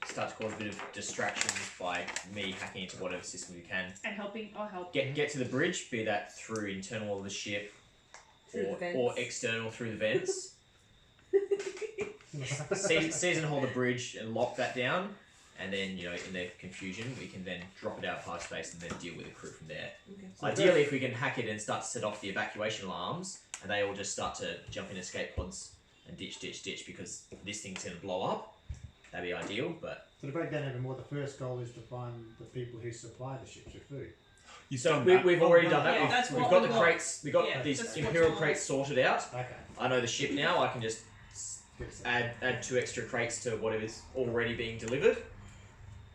Start to cause a bit of distractions by me hacking into whatever system we can. And helping, I'll help. Get to the bridge, be that through internal of the ship, Through the vents. or external through the vents. Seize and hold the bridge and lock that down, and then in their confusion we can then drop it out of high space and then deal with the crew from there. Ideally, if we can hack it and start to set off the evacuation alarms, and they all just start to jump in escape pods and ditch because this thing's going to blow up, that'd be ideal. But So to break down even more, the first goal is to find the people who supply the ships with food. You've so done that. we've already done that. Yeah, We've, that's we've what got we the want. crates. We've got Yeah, these that's imperial what's crates sorted out. Okay. I know the ship now. I can just Good stuff. add 2 extra crates to whatever's already being delivered,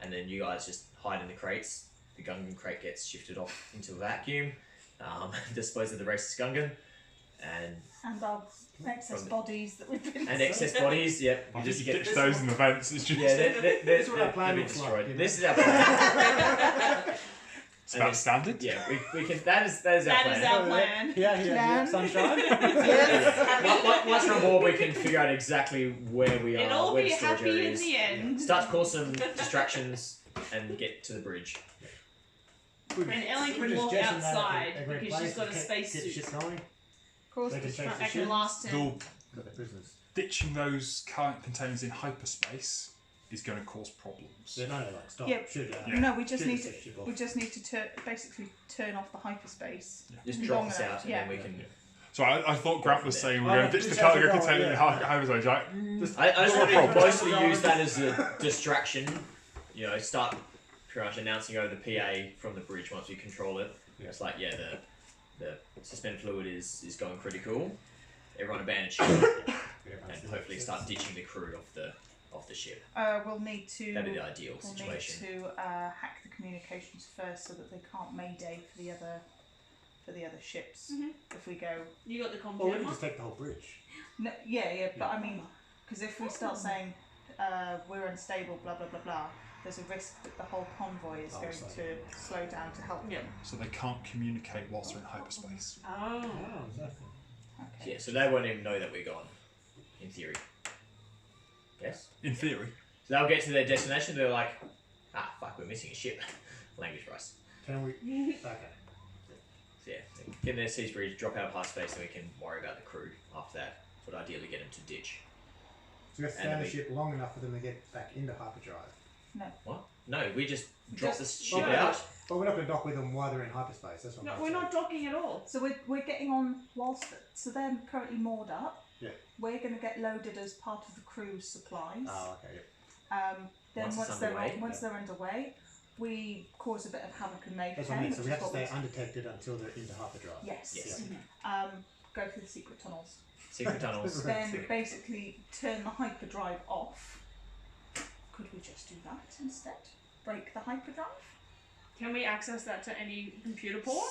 and then you guys just hide in the crates. The Gungan crate gets shifted off into a vacuum, dispose of the racist Gungan, and Our excess From the- bodies that we've been. excess bodies. Yep, I you think just you get. ditch those in the vents. It's just Yeah, they're That's what our plan they'll be looks like, destroyed. you know. This is our plan. it's about standard. Yeah, we can. That is our That plan. is our plan. Yeah, sunshine. Once we're on board, we can figure out exactly where we are, It'll all where be the storage happy area in is. the end. Start to cause some distractions and get to the bridge. And Ellen can walk outside because she's got a spacesuit. Shit going. Of course, They can it's chase the That can ship. last him. Though Got the prisoners. ditching those current containers in hyperspace is going to cause problems. They're not like stop. Yeah. Shoot it. Yeah. No, we just Shoot need the to. ship off. We just need to basically turn off the hyperspace. Just Long drop us enough, out, and yeah. then we can. So I thought Grant was saying we're Oh, going to ditch the just cargo have to go, container in yeah. hyperspace. Like, Just I just go want to on. mostly Go on. use that as a distraction. Start pretty much announcing over the PA from the bridge once we control it. Yeah. It's like, the suspended fluid is going critical. Everyone abandon ship and hopefully start ditching the crew off the ship. We'll need to. That'd be the ideal We'll situation. need to hack the communications first so that they can't mayday for the other for the other ships. Mhm. If we go, You got the comp Well, we can jammer? just take the whole bridge. no, yeah, but I mean, because if we start saying we're unstable, blah blah blah blah, there's a risk that the whole convoy is going to slow down to help Yeah. them. So they can't communicate whilst they're in hyperspace. Oh. Oh, exactly. Okay. Yeah, so they won't even know that we're gone, in theory. Yes? In theory. So they'll get to their destination, they're like, ah, fuck, we're missing a ship. Language rice. Can we? Okay. So yeah, get in their siege bridge, drop out past space, and we can worry about the crew after that. Would ideally get them to ditch. So we have to stay on the ship long enough for them to get back into hyperdrive. What? No, we just drop the ship Well, out. But we're not going to dock with them while they're in hyperspace. That's what No, I'm we're saying. not docking at all. So we're getting on whilst so they're currently moored up. Yeah. We're going to get loaded as part of the crew's supplies. Oh, okay. Yeah. Then Once once it's they're underway, once they're underway, we cause a bit of havoc and mayhem. That's what I mean. So which we have is to stay what we- undetected until they're into hyperdrive. Yes. Yes. Go through the secret tunnels. Secret tunnels. Then basically turn the hyperdrive off. Could we just do that instead? Break the hyperdrive? Can we access that to any computer port?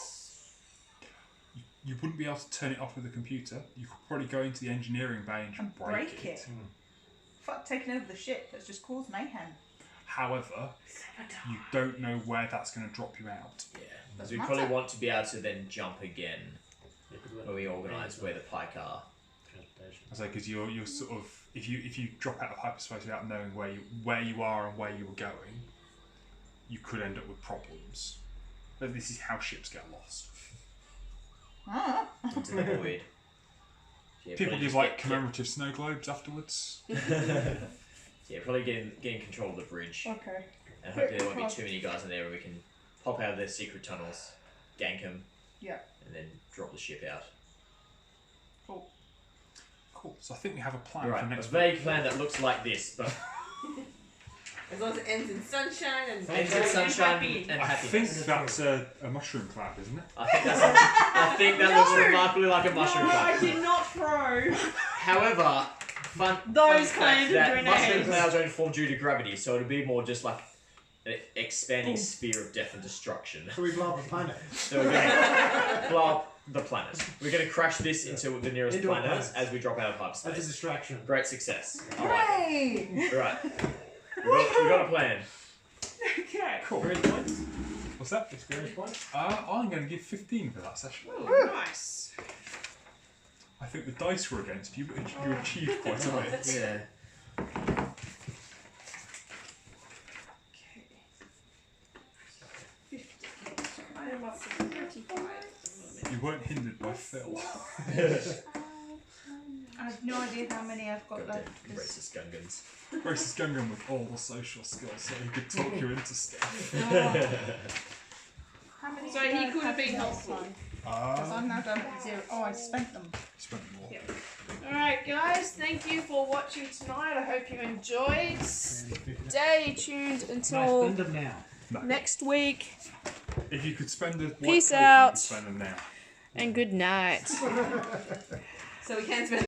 You wouldn't be able to turn it off with a computer. You could probably go into the engineering bay and And break break it. Fuck, taking over the ship. That's just caused mayhem. However, you don't know where that's going to drop you out. Yeah, because Doesn't we probably matter. want to be able to then jump again Yeah, 'cause we're- when we organise where the pike are. Transportation. I say because you're sort of if you drop out of hyperspace without knowing where you are and where you were going, you could end up with problems. But this is how ships get lost. Ah. Into the void. Yeah, People probably give just like get- commemorative snow globes afterwards. Yeah, probably getting control of the bridge. Okay. And hopefully there won't be too many guys in there, and we can pop out of their secret tunnels, gank them, Yeah. and then drop the ship out. Cool. So I think we have a plan Right, for a next week. vague plan that looks like this, but As long as it ends in sunshine and ends in sunshine happy. and I think happiness. that's a mushroom cloud, isn't it? I think that looks remarkably like a mushroom No, I cloud. did not throw. However, Those fun claims fact are that doing their mushroom heads. clouds only form due to gravity, so it'll be more just like an expanding sphere of death and destruction. So we blow up a planet. So we're going to blow up the planet. We're going to crash this into the nearest Into a planet planet. as we drop out of That's a hyperspace. distraction. Great success. Alright. Hooray! Right. We got a plan. Okay. Cool. Experience points? What's that? Experience points? I'm going to give 15 for that session. Ooh, nice. I think the dice were against you, but you achieved quite a bit. Yeah. I am up to 35. You weren't hindered by Phil. I have no idea how many I've got Goddamn left. 'cause- racist Gungans. Grace is Gungan with all the social skills, so he could talk you into stuff. How many So did he I could have been last helpful. time? Because I'm now down at 0. Oh, I spent them. Spent more. Yeah. Alright, guys, thank you for watching tonight. I hope you enjoyed. Stay tuned until them now. next week. If you could spend a white Peace coat, out. you could spend them now. And good night. so we can spend